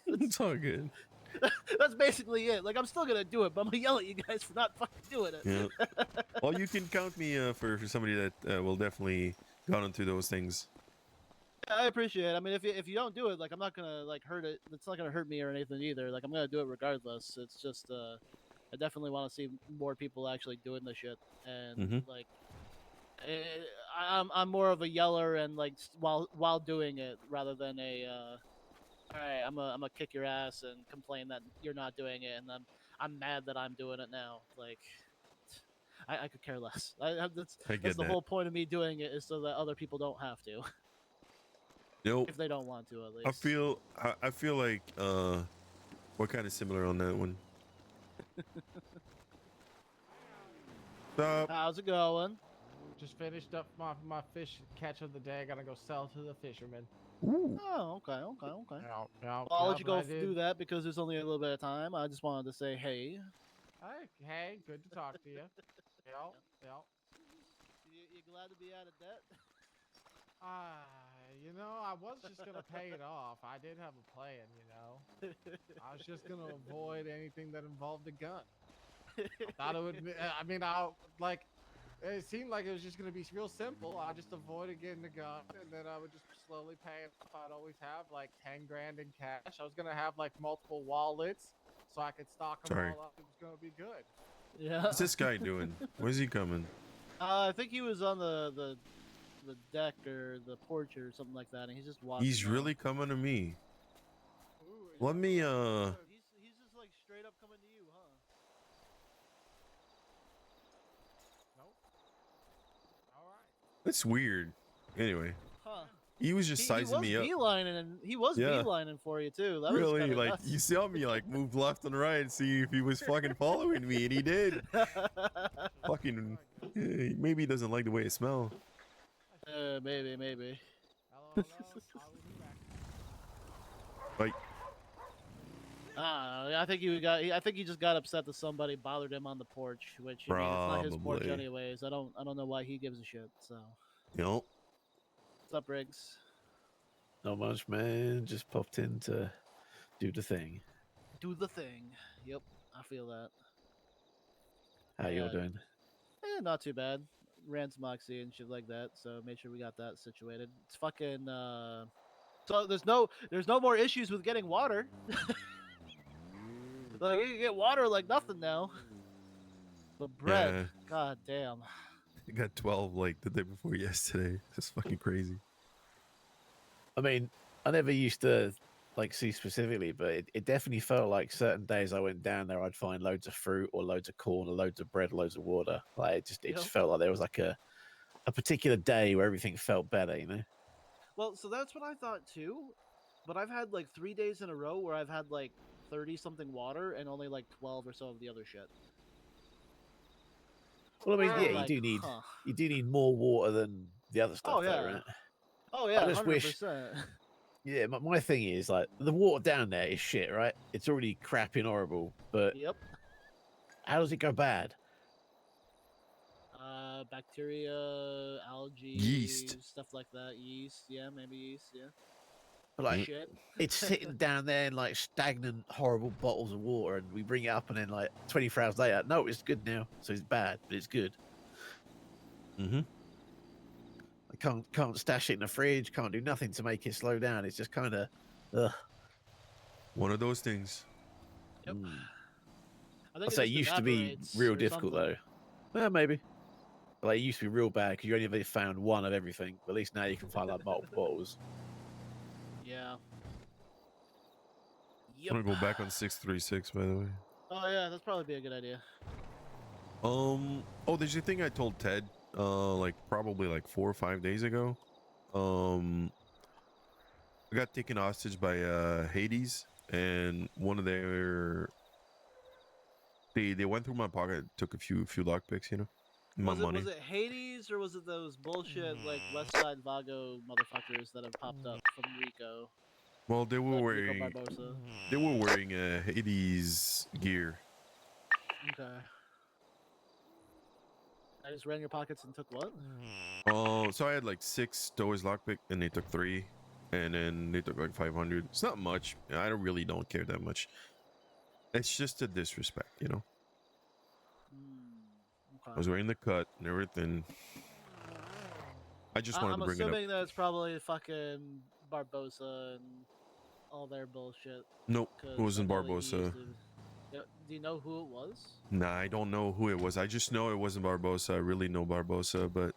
It's all good. That's basically it. Like I'm still gonna do it, but I'm gonna yell at you guys for not fucking doing it. Yeah. Well, you can count me for somebody that will definitely go into those things. Yeah, I appreciate it. I mean, if you don't do it, like I'm not gonna like hurt it. It's not gonna hurt me or anything either. Like I'm gonna do it regardless. It's just I definitely want to see more people actually doing the shit and like I'm more of a yeller and like while doing it rather than a all right, I'm gonna kick your ass and complain that you're not doing it and I'm mad that I'm doing it now. Like I could care less. That's get the that. whole point of me doing it is so that other people don't have to. Nope. If they don't want to, at least. I feel like we're kind of similar on that one. Stop. How's it going? Just finished up my fish catch of the day. I gotta go sell to the fishermen. Ooh. Oh, okay. Yeah, Well, I'll let you go I did. do that because there's only a little bit of time. I just wanted to say hey. Hey, good to talk to you. Yeah. You glad to be out of debt? I was just gonna pay it off. I did have a plan, I was just gonna avoid anything that involved a gun. I thought it would be, it seemed like it was just gonna be real simple. I just avoided getting the gun, and then I would just slowly pay it off. I'd always have like 10 grand in cash. I was gonna have like multiple wallets, so I could stock them all up. It was gonna be good. Yeah. What's this guy doing? Where's he coming? I think he was on the deck or the porch or something like that, and he's just walking. He's really coming to me. Ooh, Let me He's just like straight up coming to you, huh? Nope. All right. That's weird. Anyway. Huh. he was just He sizing was me up. beelining, and he was Yeah. beelining for you too. That was Really, kinda like nuts. you saw me like move left and right, see if he was fucking following me, and he did. Fucking, maybe he doesn't like the way it smells. Maybe. Hello, I'll be back. Like, I think I think he just got upset that somebody bothered him on the porch, which I mean, it's not his porch Probably. anyways. I don't know why he gives a shit. So, you know, what's up, Riggs? Not much, man. Just popped in to do the thing. Do the thing. Yep, I feel that. How you're Yeah. doing? Not too bad. Ran some Moxie and shit like that, so made sure we got that situated. It's fucking so there's no more issues with getting water. Like you can get water like nothing now. But bread, Yeah. god damn. I got 12 like the day before yesterday. It's fucking crazy. I mean, I never used to like see specifically, but it definitely felt like certain days I went down there, I'd find loads of fruit or loads of corn or loads of bread, loads of water. Like it just Yep. felt like there was like a particular day where everything felt better, you know? Well, so that's what I thought too. But I've had like 3 days in a row where I've had like 30 something water and only like 12 or so of the other shit. Well, I mean, yeah, Like, you do need more water than the other stuff, Oh, yeah. though, right? Oh yeah, I just 100%. wish- Yeah, my thing is like the water down there is shit, right? It's already crappy and horrible, but Yep. how does it go bad? Bacteria, algae, Yeast. stuff like that. Yeast, yeah, maybe yeast, yeah. But, like Shit. it's sitting down there in like stagnant, horrible bottles of water, and we bring it up, and then like 24 hours later, no, it's good now. So it's bad, but it's good. Mm-hmm. I can't stash it in the fridge. Can't do nothing to make it slow down. It's just kind of, ugh. One of those things. Yep. Mm. I think I'd say it just used to be evaporates real or difficult something. though. Well, maybe. Like it used to be real bad because you only ever found one of everything. But at least now you can find like multiple bottles. Yeah. I'm gonna go back on 636, by the way. Oh yeah, that's probably be a good idea. Oh, there's a thing I told Ted, like probably like 4 or 5 days ago. I got taken hostage by Hades, and one of their they went through my pocket, took a few lockpicks, you know, my money. Was it Hades or was it those bullshit like West Side Vago motherfuckers that have popped up from Rico? Well, they were Like Rico wearing Barbosa. Hades gear. Okay. I just ran your pockets and took what? Oh, so I had like 6 doors lockpick, and they took 3, and then they took like 500. It's not much. I really don't care that much. It's just a disrespect, you know. I was wearing the cut and everything. I just wanted to bring it I'm up. assuming that it's probably fucking Barbosa and all their bullshit. Nope, it 'cause wasn't I know that he Barbosa. used to- Yeah, do you know who it was? Nah, I don't know who it was. I just know it wasn't Barbosa. I really know Barbosa, but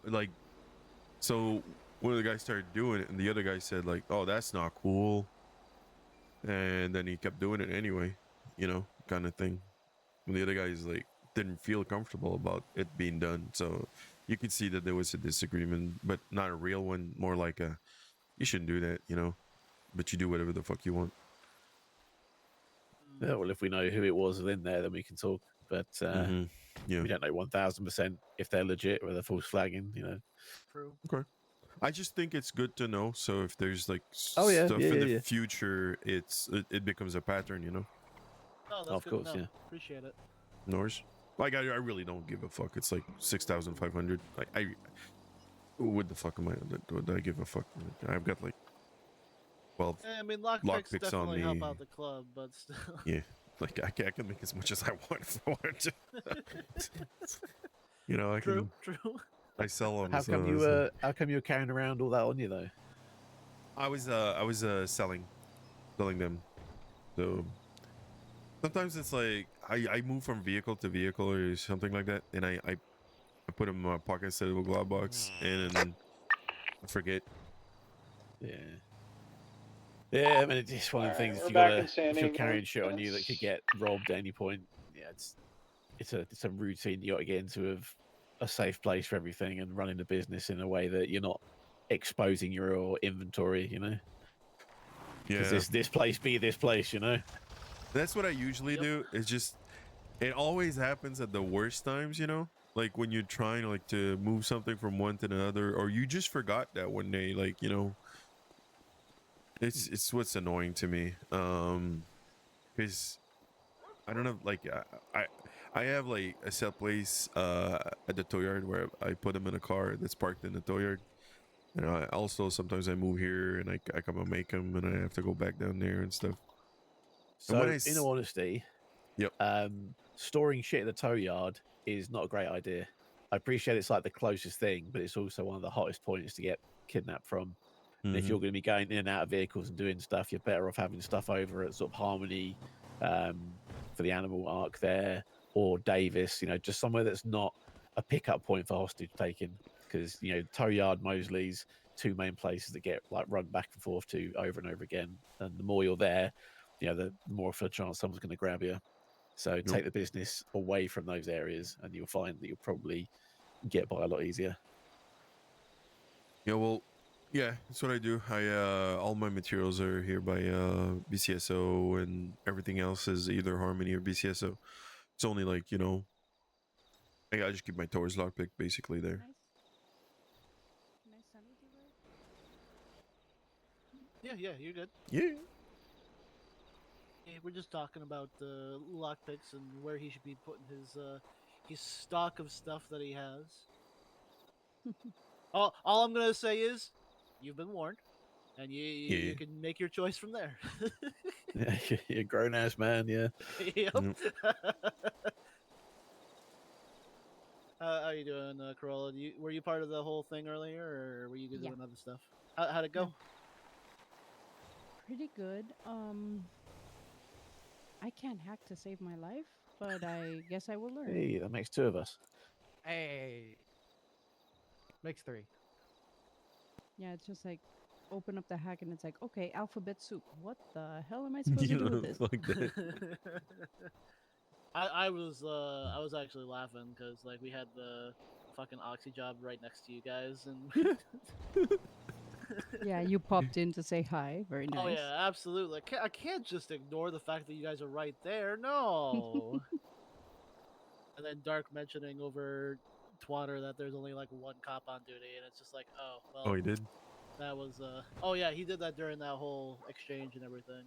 like, so one of the guys started doing it, and the other guy said like, "Oh, that's not cool," and then he kept doing it anyway, you know, kind of thing. And the other guys like didn't feel comfortable about it being done, so you could see that there was a disagreement, but not a real one. More like a, you shouldn't do that, you know, but you do whatever the fuck you want. Yeah, well, if we know who it was within there, then we can talk. But Yeah, we don't know 1000% if they're legit or they're false flagging. You know. True. Okay. I just think it's good to know. So if there's like Oh, yeah, stuff yeah, in yeah, the yeah. future, it becomes a pattern, you know. Oh, that's Of good course, to know. yeah. Appreciate it. No worries. Like I really don't give a fuck. It's like 6,500. Like what the fuck am I? Do I give a fuck? I've got like 12 Yeah, I mean, lockpicks lockpicks on definitely help me. out the club, but still. Yeah, like I can make as much as I want if I wanted to. You know, I True, can. true. I sell them. How come how come you're carrying around all that on you though? I was selling them. So sometimes it's like I move from vehicle to vehicle or something like that, and I put them in my pocket instead of a glove box, and then I forget. Yeah. Yeah, I mean, it's just one of the things. We're If back in if San you're Diego. carrying shit on you that could get robbed at any point, yeah, it's a routine you got to get into of a safe place for everything and running the business in a way that you're not exposing your inventory, you know. Because Yeah, this place be this place, you know. that's what I usually do. It's just it always happens at the worst times, you know. Like when you're trying like to move something from one to another, or you just forgot that one day. Like, you know, it's what's annoying to me. Because I don't know, like I have like a set place at the tow yard where I put them in a car that's parked in the tow yard. And I also sometimes I move here and I come and make them and I have to go back down there and stuff. And when So, in all honesty, yep, storing shit in the tow yard is not a great idea. I appreciate it's like the closest thing, but it's also one of the hottest points to get kidnapped from. And if Mhm. you're going to be going in and out of vehicles and doing stuff, you're better off having stuff over at sort of Harmony for the animal arc there, or Davis, you know, just somewhere that's not a pickup point for hostage taking. Because, you know, tow yard, Mosley's, two main places that get like run back and forth to over and over again. And the more you're there, you know, the more of a chance someone's going to grab you. So take the business away from those areas, and you'll find that you'll probably get by a lot easier. Yeah, well, yeah, that's what I do. I all my materials are here by BCSO, and everything else is either Harmony or BCSO. It's only like, you know, I just keep my towers lockpick basically there. Can I send it to you? Yeah, you're good. Yeah. Hey, we're just talking about lockpicks and where he should be putting his stock of stuff that he has. All I'm gonna say is, you've been warned, and you can make your choice from there. Yeah, you're a grown ass man. Yeah. Yep. How you doing, Corolla? Were you part of the whole thing earlier, or were you doing other stuff? How'd it go? Pretty good. I can't hack to save my life, but I guess I will learn. Hey, that makes two of us. Hey. Makes 3. Yeah, it's just like open up the hack and it's like, okay, alphabet soup. What the hell am I supposed to do with this? Like that. I was actually laughing because like we had the fucking Oxy job right next to you guys, and Yeah, you popped in to say hi. Very nice. oh yeah, absolutely. I can't just ignore the fact that you guys are right there. No. And then Dark mentioning over Twatter that there's only like one cop on duty, and it's just like, oh well. Oh, he did? That was oh yeah, he did that during that whole exchange and everything.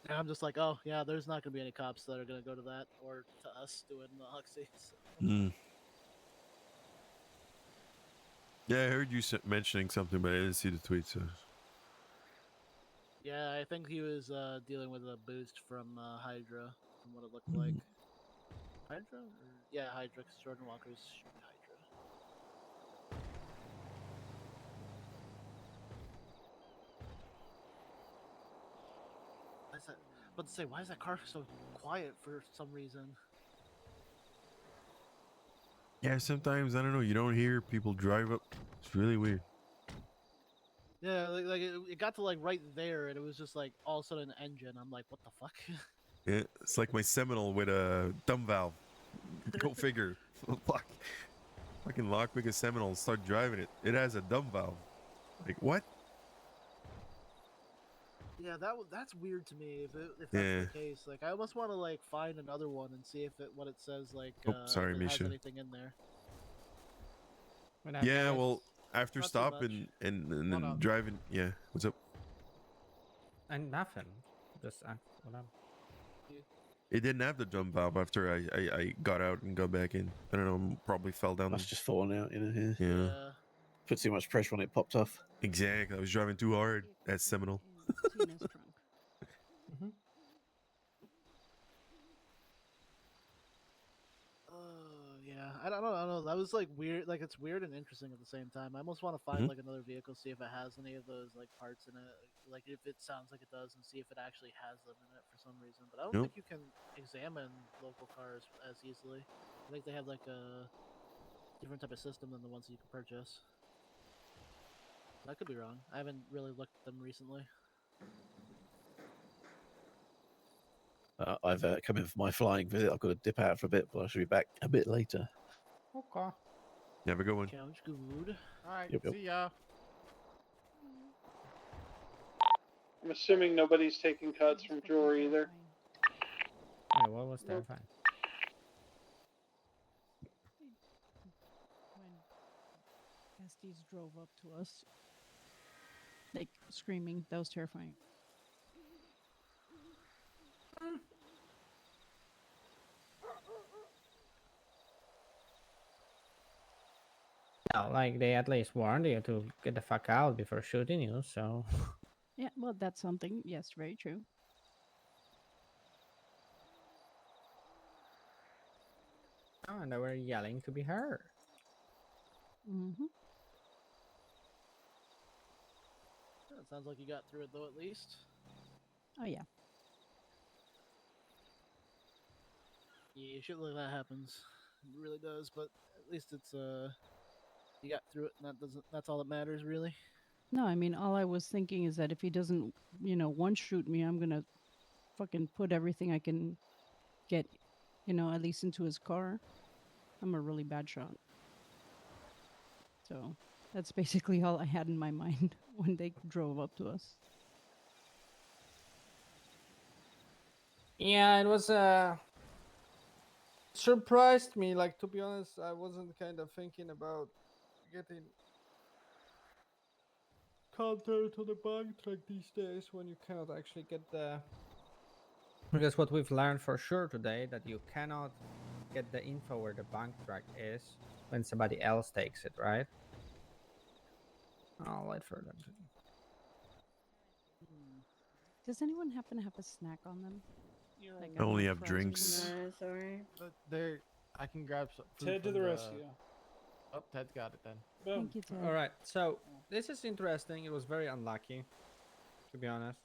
And I'm just like, oh yeah, there's not gonna be any cops that are gonna go to that or to us doing the Oxy. So. Mm. Yeah, I heard you mentioning something, but I didn't see the tweet. So. Yeah, I think he was dealing with a boost from Hydra, from what it looked like. Hydra? Yeah, Hydra, 'cause Jordan Walker's Hydra. But to say, why is that car so quiet for some reason? Yeah, sometimes I don't know. You don't hear people drive up. It's really weird. Yeah, like it got to like right there, and it was just like all of a sudden an engine. I'm like, what the fuck? Yeah, it's like my Seminole with a dumb valve. Go figure. Fuck. Fucking lockpick a Seminole. Start driving it. It has a dumb valve. Like what? Yeah, that's weird to me. If that's the case, like I almost want to like find another one and see if what it says like Sorry, if it has Misha. anything in there. Yeah, well, after Not too stopping and then driving, yeah. What's up? And nothing. Just whatever. It didn't have the dumb valve after I got out and got back in. I don't know, probably fell down. Must just fallen out, you know. Yeah. Put too much pressure on it, popped off. Exactly. I was driving too hard. That's Seminole. Tina's trunk. Yeah, I don't know. That was like weird. Like it's weird and interesting at the same time. I almost want to find like another vehicle, see if it has any of those like parts in it. Like if it sounds like it does, and see if it actually has them in it for some reason. But I don't think you can examine local cars as easily. I think they have like a different type of system than the ones that you can purchase. I could be wrong. I haven't really looked at them recently. I've come in for my flying visit. I've got to dip out for a bit, but I should be back a bit later. Okay. You have a good one. Sounds good. All right, Yep, yep. see ya. I'm assuming nobody's taking cuts from jewelry either. Wait, what was Nope. terrifying? When Estes drove up to us, like screaming, that was terrifying. No, like they at least warned you to get the fuck out before shooting you, so. Yeah, well, that's something. Yes, very true. Oh, and they were yelling to be heard. Mm-hmm. It sounds like you got through it though, at least. Oh yeah. Yeah, shit like that happens. It really does, but at least it's you got through it, and that's all that matters, really. No, I mean, all I was thinking is that if he doesn't, one shoot me, I'm gonna fucking put everything I can get, at least into his car. I'm a really bad shot. So that's basically all I had in my mind when they drove up to us. Yeah, it was surprised me. Like, to be honest, I wasn't kind of thinking about getting contact to the bank track these days when you cannot actually get the. Because what we've learned for sure today that you cannot get the info where the bank track is when somebody else takes it, right? I'll wait for them to. Does anyone happen to have a snack on them? Like I only a have frozen drinks. banana? No, sorry. But there, I can grab some food Ted to from the rescue. Oh, Ted's got it then. Boom. Thank you, Ted. All right, so this is interesting. It was very unlucky, to be honest.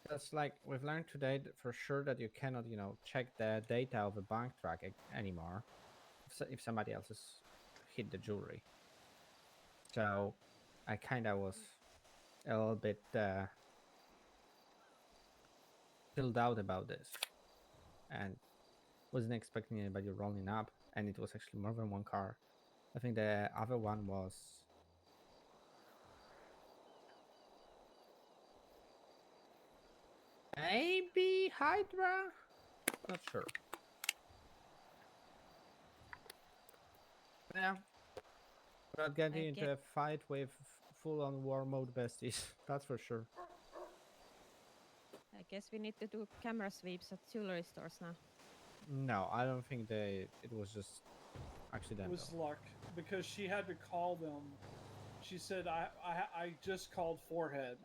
That's like we've learned today for sure that you cannot, check the data of a bank track anymore if somebody else has hit the jewelry. So I kind of was a little bit filled out about this and wasn't expecting anybody rolling up, and it was actually more than one car. I think the other one was maybe Hydra? Not sure. Yeah. We're not getting I into get- a fight with full-on war mode besties. That's for sure. I guess we need to do camera sweeps at jewelry stores now. No, I don't think it was just It accidental. was luck because she had to call them. She said, I just called Forehead.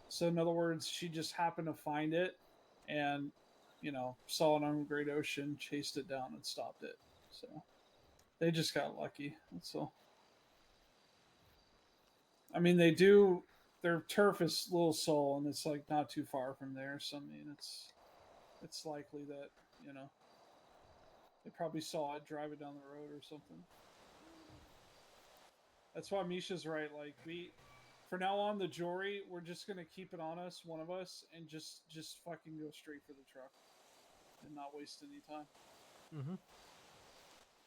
So, in other words, she just happened to find it and, saw it on Great Ocean, chased it down, and stopped it. So, they just got lucky. That's all. I mean, their turf is Little Soul, and it's like not too far from there. So, I mean, it's likely that, they probably saw it driving down the road or something. That's why Misha's right. Like for now on, the jewelry, we're just gonna keep it on us, one of us, and just fucking go straight for the truck, and not waste any time. Mm-hmm.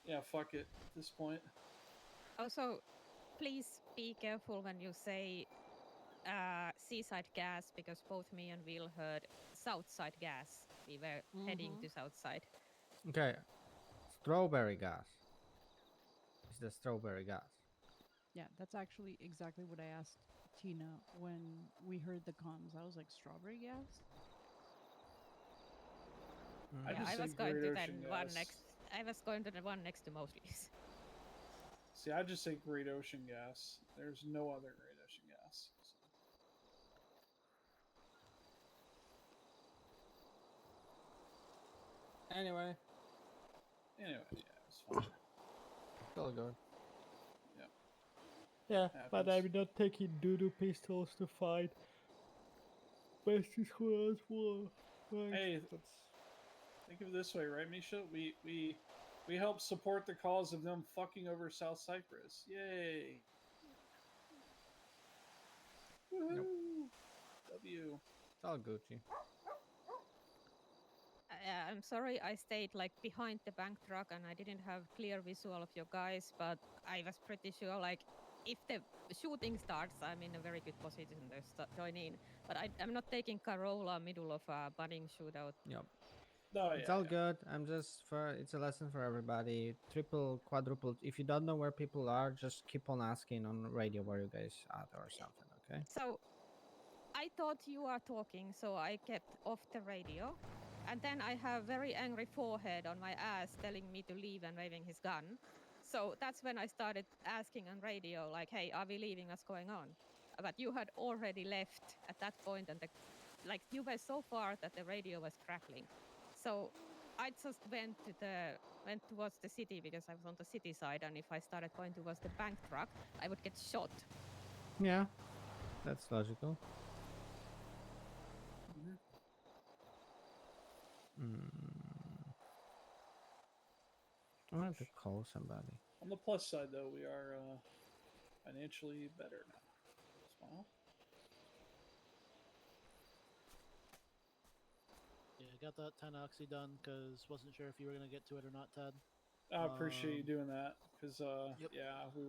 Yeah, fuck it. At this point. Also, please be careful when you say seaside gas, because both me and Will heard Southside gas. We were heading to Southside. Okay. Strawberry gas. It's the strawberry gas. Yeah, that's actually exactly what I asked Tina when we heard the comms. I was like, strawberry gas? I Yeah, just I say was going Great to Ocean then one gas. next. I was going to the one next to Mosley's. See, I just say Great Ocean gas. There's no other Great Ocean gas. So. Anyway, yeah, it's fine. it's all good. Yeah. Yeah, but I'm Happens. not taking doo-doo pistols to fight besties who else war. Right. Hey, think of it this way, right, Misha? We help support the cause of them fucking over South Cyprus. Yay! Woohoo! Nope. W. It's all Gucci. I'm sorry I stayed like behind the bank truck and I didn't have clear visual of your guys, but I was pretty sure like if the shooting starts, I'm in a very good position to join in. But I'm not taking Carola middle of a budding shootout. Yep. Oh, It's yeah, all yeah. good. I'm just for it's a lesson for everybody. Triple, quadruple. If you don't know where people are, just keep on asking on radio where you guys at or something. Okay. So I thought you are talking, so I kept off the radio. And then I have very angry forehead on my ass telling me to leave and waving his gun. So that's when I started asking on radio, like, hey, are we leaving? What's going on? But you had already left at that point, and like you were so far that the radio was crackling. So I just went towards the city because I was on the city side, and if I started going towards the bank truck, I would get shot. Yeah, that's logical. I want to call somebody. On the plus side, though, we are financially better now. Smile. Yeah, I got that 10 oxy done because wasn't sure if you were gonna get to it or not, Ted. I appreciate you doing that because Yep. yeah, we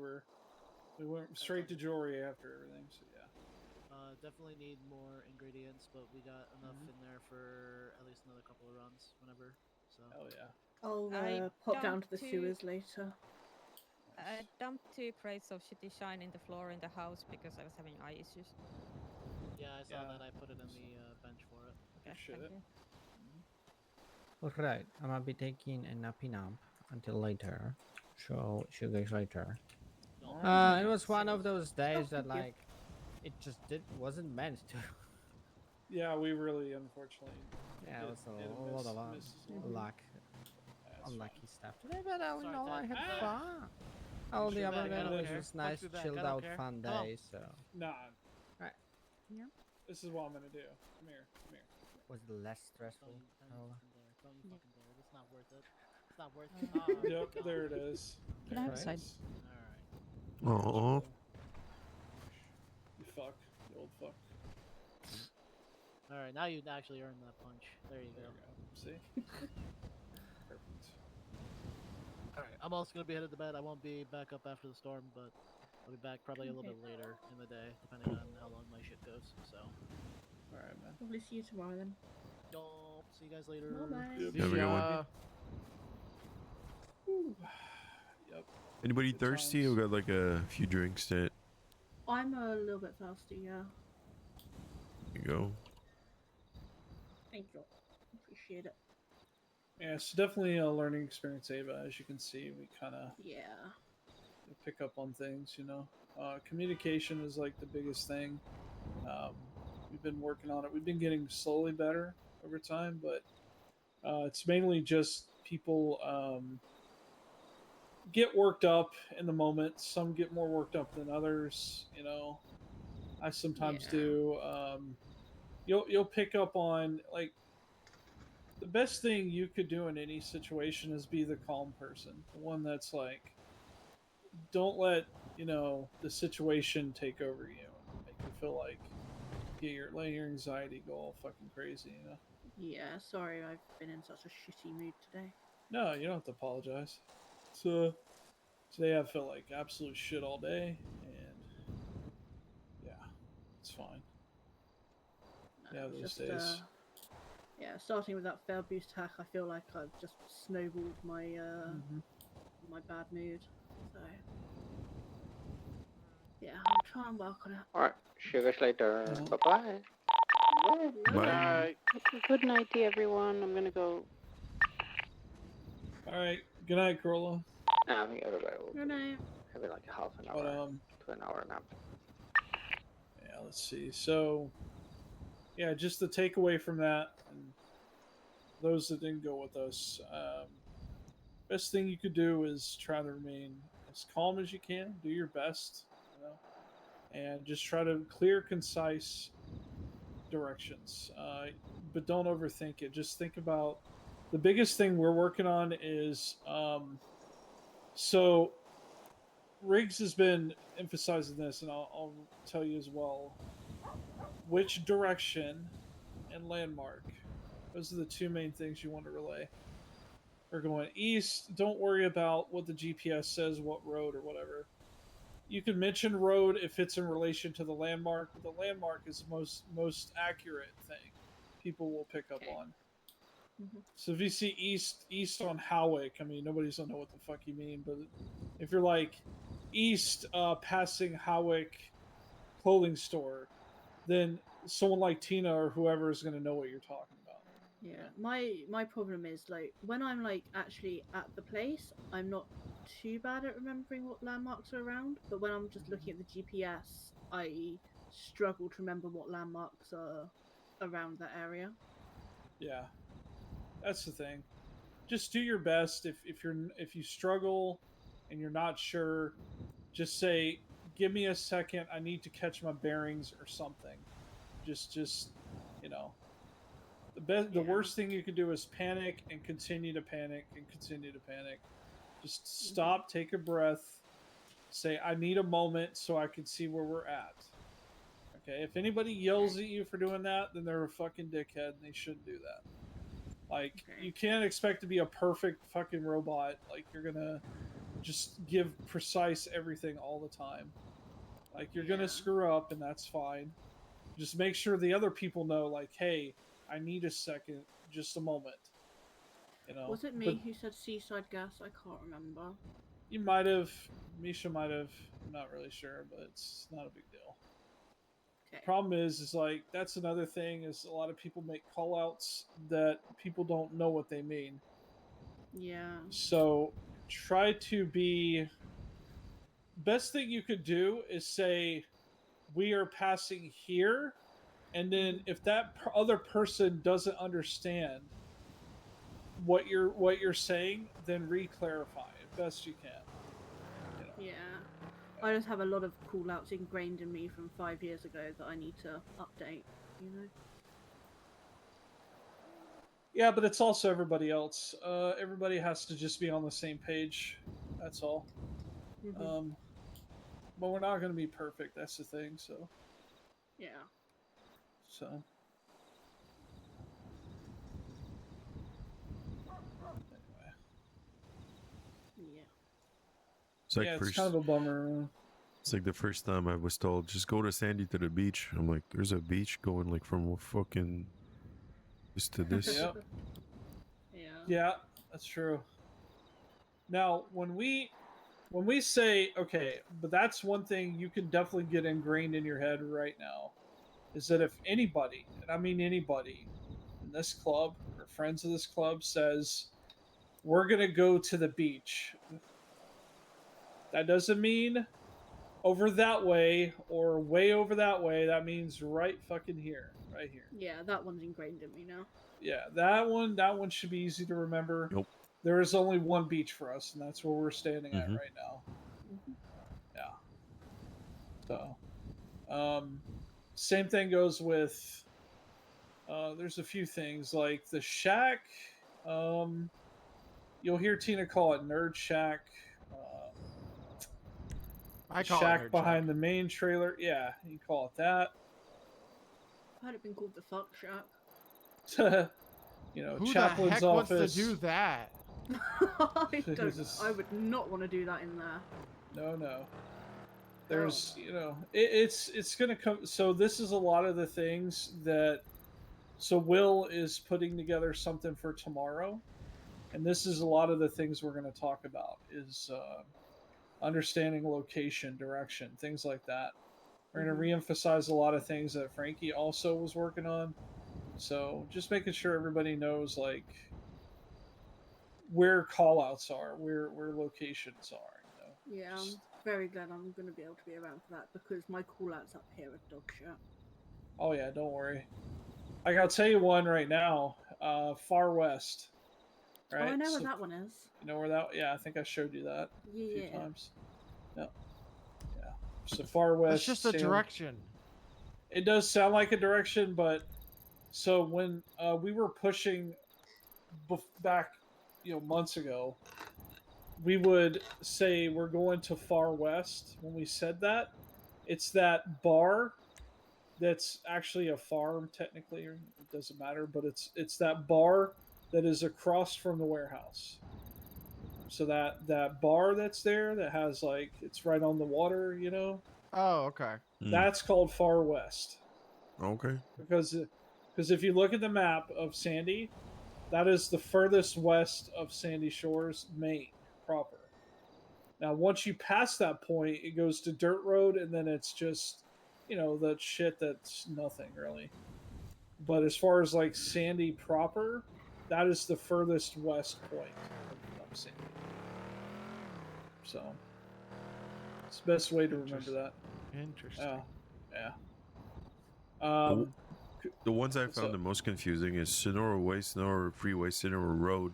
went straight to jewelry after everything. So yeah. Definitely need more ingredients, but we got enough in there for at least another couple of runs whenever. So. Oh yeah. I'll I pop down to dumped the two- sewers later. I dumped 2 crates of shitty shine in the floor in the house because I was having eye issues. Yeah, I saw Yeah. that. I put it in the bench for it. Okay, Appreciate thank it. you. Alright, I'm gonna be taking a nappy nap until later. So see you guys later. It was one of those days that thank you. like it just wasn't meant to. Yeah, we really unfortunately. Yeah, it was a did lot of misses a little bit. luck, That's unlucky stuff today, but you Sorry, know, I Ted. had Ah! fun. All the sure, other Beck? I day don't was care. just Fuck nice, you, Beck. I chilled don't out, care. fun Come on. day. So Nah. Right. Yeah. This is what I'm gonna do. Come here. Come here. was it less stressful? Don't you Carola? fucking dare. Don't you Yep. fucking dare. It's not worth it. It's not worth it. Oh, Yep. God. There it is. Can I have a There it side? is. Alright. Oh, You fuck. You old fuck. Alright, now you actually earned that punch. There you There go. you go. See? Perfect. Alright, I'm also gonna be headed to bed. I won't be back up after the storm, but I'll be back probably a little Okay. bit later in the day, depending on how long my shit goes. So, All right, man. Probably see you tomorrow then. see you guys later. Bye-bye. Yep. Have a good one. Yep. Anybody Good thirsty? times. We got like a few drinks that I'm a little bit thirsty, yeah. you go. Thank you. Appreciate it. Yeah, it's definitely a learning experience, Ava. As you can see, we kind of Yeah. pick up on things. You know, communication is like the biggest thing. We've been working on it. We've been getting slowly better over time, but it's mainly just people get worked up in the moment. Some get more worked up than others. You know, I sometimes Yeah. do. You'll pick up on like the best thing you could do in any situation is be the calm person, the one that's like, don't let the situation take over you and make you feel like letting your anxiety go all fucking crazy. Yeah, sorry I've been in such a shitty mood today. No, you don't have to apologize. So today I felt like absolute shit all day, and yeah, it's fine. No, Yeah, it's those just, days. yeah, starting with that failed boost hack, I feel like I've just snowballed my my bad mood. So yeah, I'll try and work on it. Alright, see you guys later. Mhm. Bye-bye. Bye. Good night, everyone. I'm gonna go. All right, good night, Corolla. I think everybody will Good night. have like a half an But hour to an hour nap. yeah, let's see. So yeah, just the takeaway from that, and those that didn't go with us, best thing you could do is try to remain as calm as you can. Do your best, and just try to clear, concise directions. But don't overthink it. Just think about the biggest thing we're working on is so Riggs has been emphasizing this, and I'll tell you as well. Which direction and landmark Those are the two main things you want to relay. Or going east, don't worry about what the GPS says, what road or whatever. You can mention road if it's in relation to the landmark, but the landmark is the most accurate thing people will pick up on. So if you see east on Howick, I mean, nobody's gonna know what the fuck you mean, but if you're like east passing Howick clothing store, then someone like Tina or whoever is gonna know what you're talking about. Yeah, my problem is like when I'm like actually at the place, I'm not too bad at remembering what landmarks are around, but when I'm just looking at the GPS, I struggle to remember what landmarks are around that area. Yeah, that's the thing. Just do your best. If you struggle and you're not sure, just say, "Give me a second. I need to catch my bearings or something." Just you know, the worst thing you can do is panic and continue to panic and continue to panic. Just stop, take a breath, say, "I need a moment so I can see where we're at." Okay, if anybody yells at you for doing that, then they're a fucking dickhead and they shouldn't do that. Like, you can't expect to be a perfect fucking robot. Like, you're gonna just give precise everything all the time. Like, you're gonna screw up, and that's fine. Just make sure the other people know, like, hey, I need a second, just a moment. You know. Was it me who said seaside gas? I can't remember. You might have. Misha might have. I'm not really sure, but it's not a big deal. Okay. Problem is like that's another thing is a lot of people make call outs that people don't know what they mean. Yeah. So try to be best thing you could do is say we are passing here, and then if that other person doesn't understand what you're saying, then re-clarify as best you can. You know? Yeah. I just have a lot of call outs ingrained in me from 5 years ago that I need to update, you know? Yeah, but it's also everybody else. Everybody has to just be on the same page. That's all. But we're not going to be perfect. That's the thing. So. Yeah. So. Anyway. Yeah. It's like it's kind of a bummer. It's like the first time I was told, just go to Sandy to the beach. I'm like, there's a beach going like from fucking this to this. Yep. Yeah. Yeah, that's true. Now, when we say okay, but that's one thing you can definitely get ingrained in your head right now, is that if anybody, and I mean anybody, in this club or friends of this club says we're gonna go to the beach, that doesn't mean over that way or way over that way. That means right fucking here, right here. Yeah, that one's ingrained in me now. Yeah, that one should be easy to remember. Yep. There is only one beach for us, and that's where we're standing at right now. Yeah. So, same thing goes with. There's a few things like the shack. You'll hear Tina call it Nerd Shack. I The call it shack Nerd behind Shack. the main trailer. Yeah, you call it that. I've heard it been called the fuck shack. You know, Who Chaplain's the heck office. wants to do that? I would not want to do that in there. No. There's, you know, it's gonna come. So this is a lot of the things that. So Will is putting together something for tomorrow, and this is a lot of the things we're going to talk about is understanding location, direction, things like that. We're going to reemphasize a lot of things that Frankie also was working on. So just making sure everybody knows like where callouts are, where locations are. You know, Yeah, I'm very glad I'm going to be able to be around for that because my call outs up here are dog shit. Oh yeah, don't worry. Like I'll tell you one right now, Far West. Right? Oh, I know where that one is. You know where that? Yeah, I think I showed you that a few Yeah. times. Yeah. So Far West. It's just a direction. It does sound like a direction, but so when we were pushing back, you know, months ago, we would say we're going to Far West. When we said that, it's that bar that's actually a farm technically. It doesn't matter, but it's that bar that is across from the warehouse. So that bar that's there that has like it's right on the water, you know. Oh, okay. That's called Far West Okay. because if you look at the map of Sandy, that is the furthest west of Sandy Shores, Maine proper. Now, once you pass that point, it goes to dirt road, and then it's just, that shit that's nothing really. But as far as like Sandy proper, that is the furthest west point of Sandy. So it's the best way to remember that. Interesting. Yeah. The ones I what's found up? the most confusing is Sonora Way, Sonora Freeway, Sonora Road.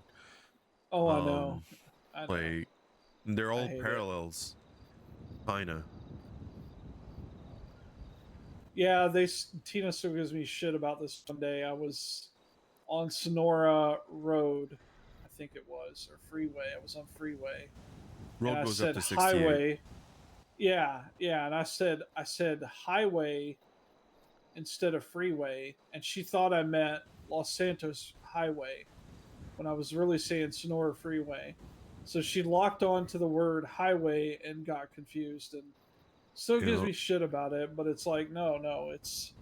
Oh, I know. I know. Like they're all hate it. parallels, kinda. Yeah, Tina still gives me shit about this one day. I was on Sonora Road, I think it was, or Freeway. I was on Freeway. Road and I goes said up to 68. highway. Yeah, and I said highway instead of freeway, and she thought I meant Los Santos Highway when I was really saying Sonora Freeway. So she locked on to the word highway and got confused and still gives me shit about it, but it's like no, it's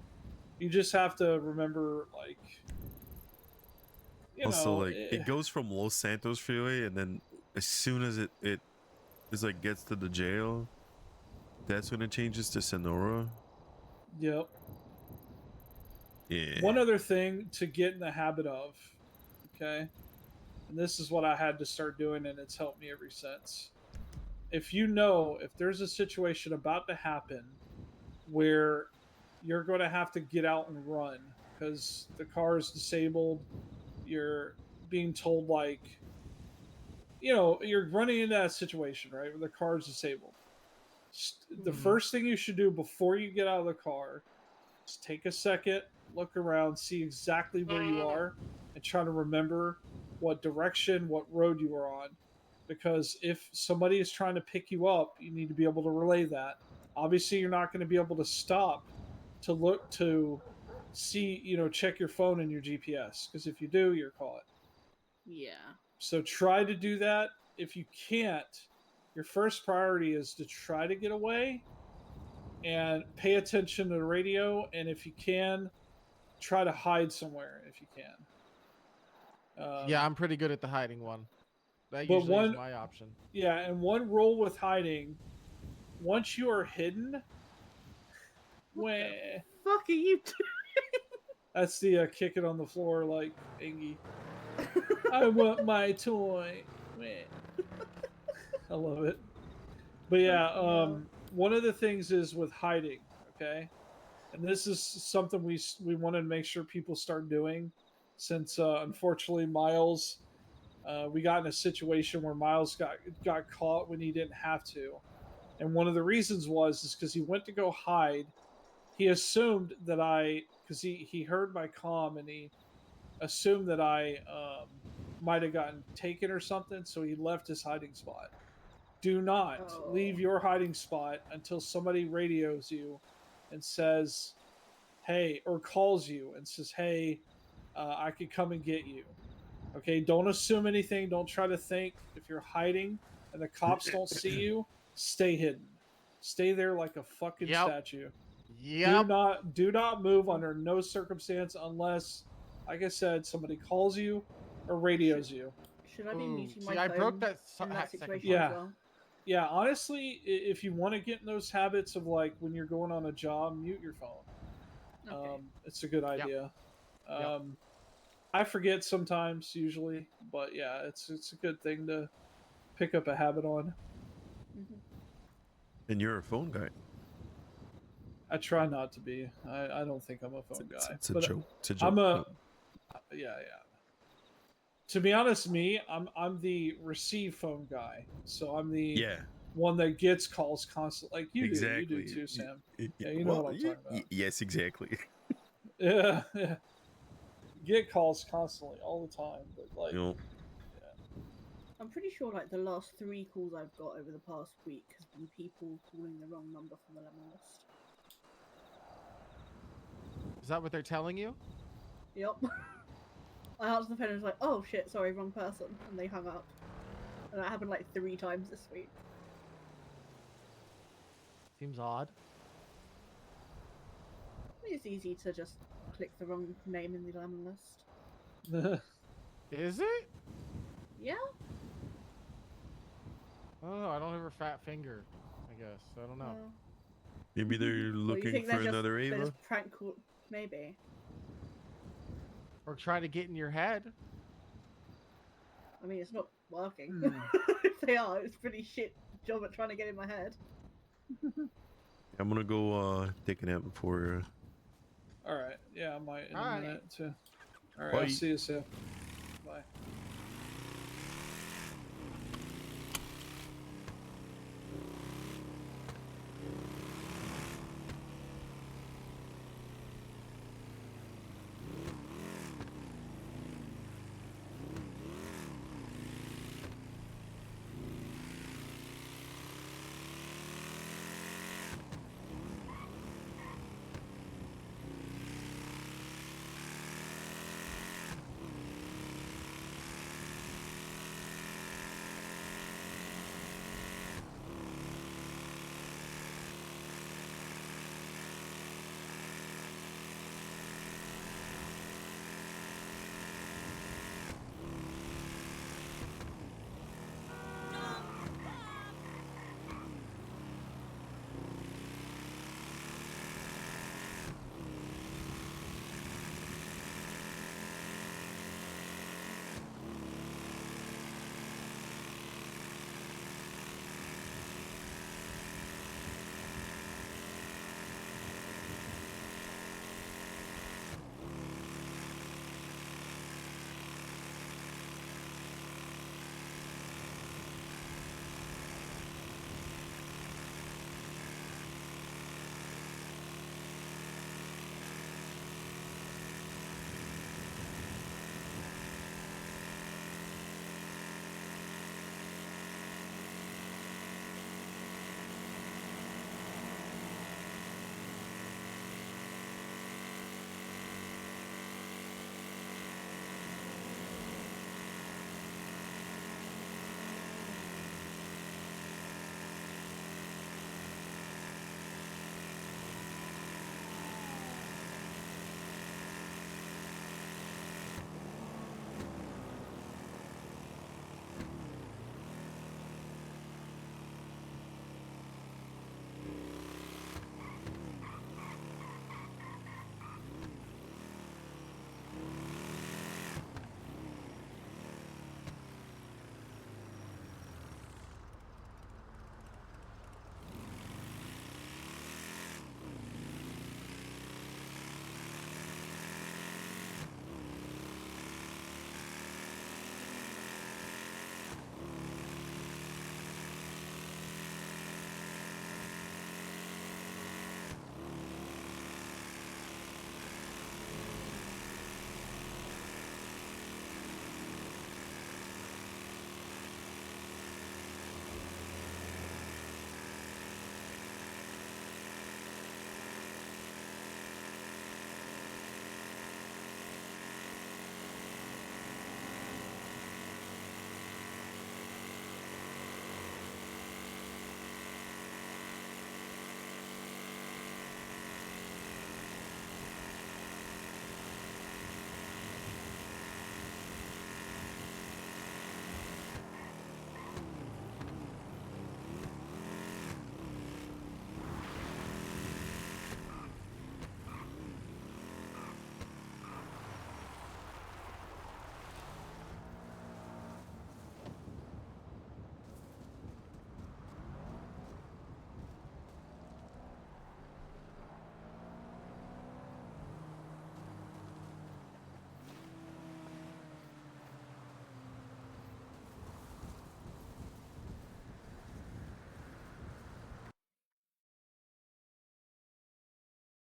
you just have to remember like Also, like it goes from Los Santos Freeway, and then as soon as it is like gets to the jail, that's when it changes to Sonora. Yep. Yeah. One other thing to get in the habit of, okay, and this is what I had to start doing, and it's helped me ever since. If there's a situation about to happen where you're going to have to get out and run because the car is disabled, you're being told like, you're running into that situation, right, where the car is disabled. The first thing you should do before you get out of the car is take a second, look around, see exactly where you are, and try to remember what direction, what road you are on. Because if somebody is trying to pick you up, you need to be able to relay that. Obviously, you're not going to be able to stop to look to see, check your phone and your GPS. Because if you do, you're caught. Yeah. So try to do that. If you can't, your first priority is to try to get away and pay attention to the radio. And if you can, try to hide somewhere if you can. Yeah, I'm pretty good at the hiding one. That But usually is my option. Yeah, and one rule with hiding, once you are hidden, fuck are you doing? That's the kick it on the floor like Angie. I want my toy. I love it. But yeah, one of the things is with hiding, okay? And this is something we want to make sure people start doing since unfortunately Miles we got in a situation where Miles got caught when he didn't have to. And one of the reasons is because he went to go hide. He assumed that because he heard my comm and he assumed that I might have gotten taken or something, so he left his hiding spot. Do not leave your hiding spot until somebody radios you and says, hey, or calls you and says, hey, I could come and get you. Okay, don't assume anything. Don't try to think. If you're hiding and the cops don't see you, stay hidden. Stay there like a fucking statue. Yep. Do not move under no circumstance unless, like I said, somebody calls you or radios you. Should I be muting my see, phone I broke that in that second situation Yeah. as well? Yeah, honestly, if you want to get in those habits of like when you're going on a job, mute your phone. Okay. It's a good idea. I forget sometimes, usually, but yeah, it's a good thing to pick up a habit on. And you're a phone guy. I try not to be. I don't think I'm a phone guy. It's a but joke. It's a joke. I'm a yeah. To be honest, I'm the receive phone guy. So I'm the one that gets calls constantly. Like you do, you do too, Sam. Yeah, you know what I'm talking about. Yes, exactly. Yeah. Get calls constantly, all the time, but like. I'm pretty sure like the last 3 calls I've got over the past week has been people calling the wrong number from the lemon list. Is that what they're telling you? Yep. I answered the phone and was like, oh shit, sorry, wrong person. And they hung up. And that happened like 3 times this week. Seems odd. It's easy to just click the wrong name in the lemon list. Is it? Yeah? Oh, I don't have her fat finger. I guess. I don't know. Maybe they're Or you looking think for they're another they're Ava. just prank call? Maybe. Or trying to get in your head. I mean, it's not working. Hmm. If they are, it's a pretty shit job at trying to get in my head. I'm gonna go take a nap before. All right. Yeah, I might in All a right. minute too. All right. Bye. I'll see you soon.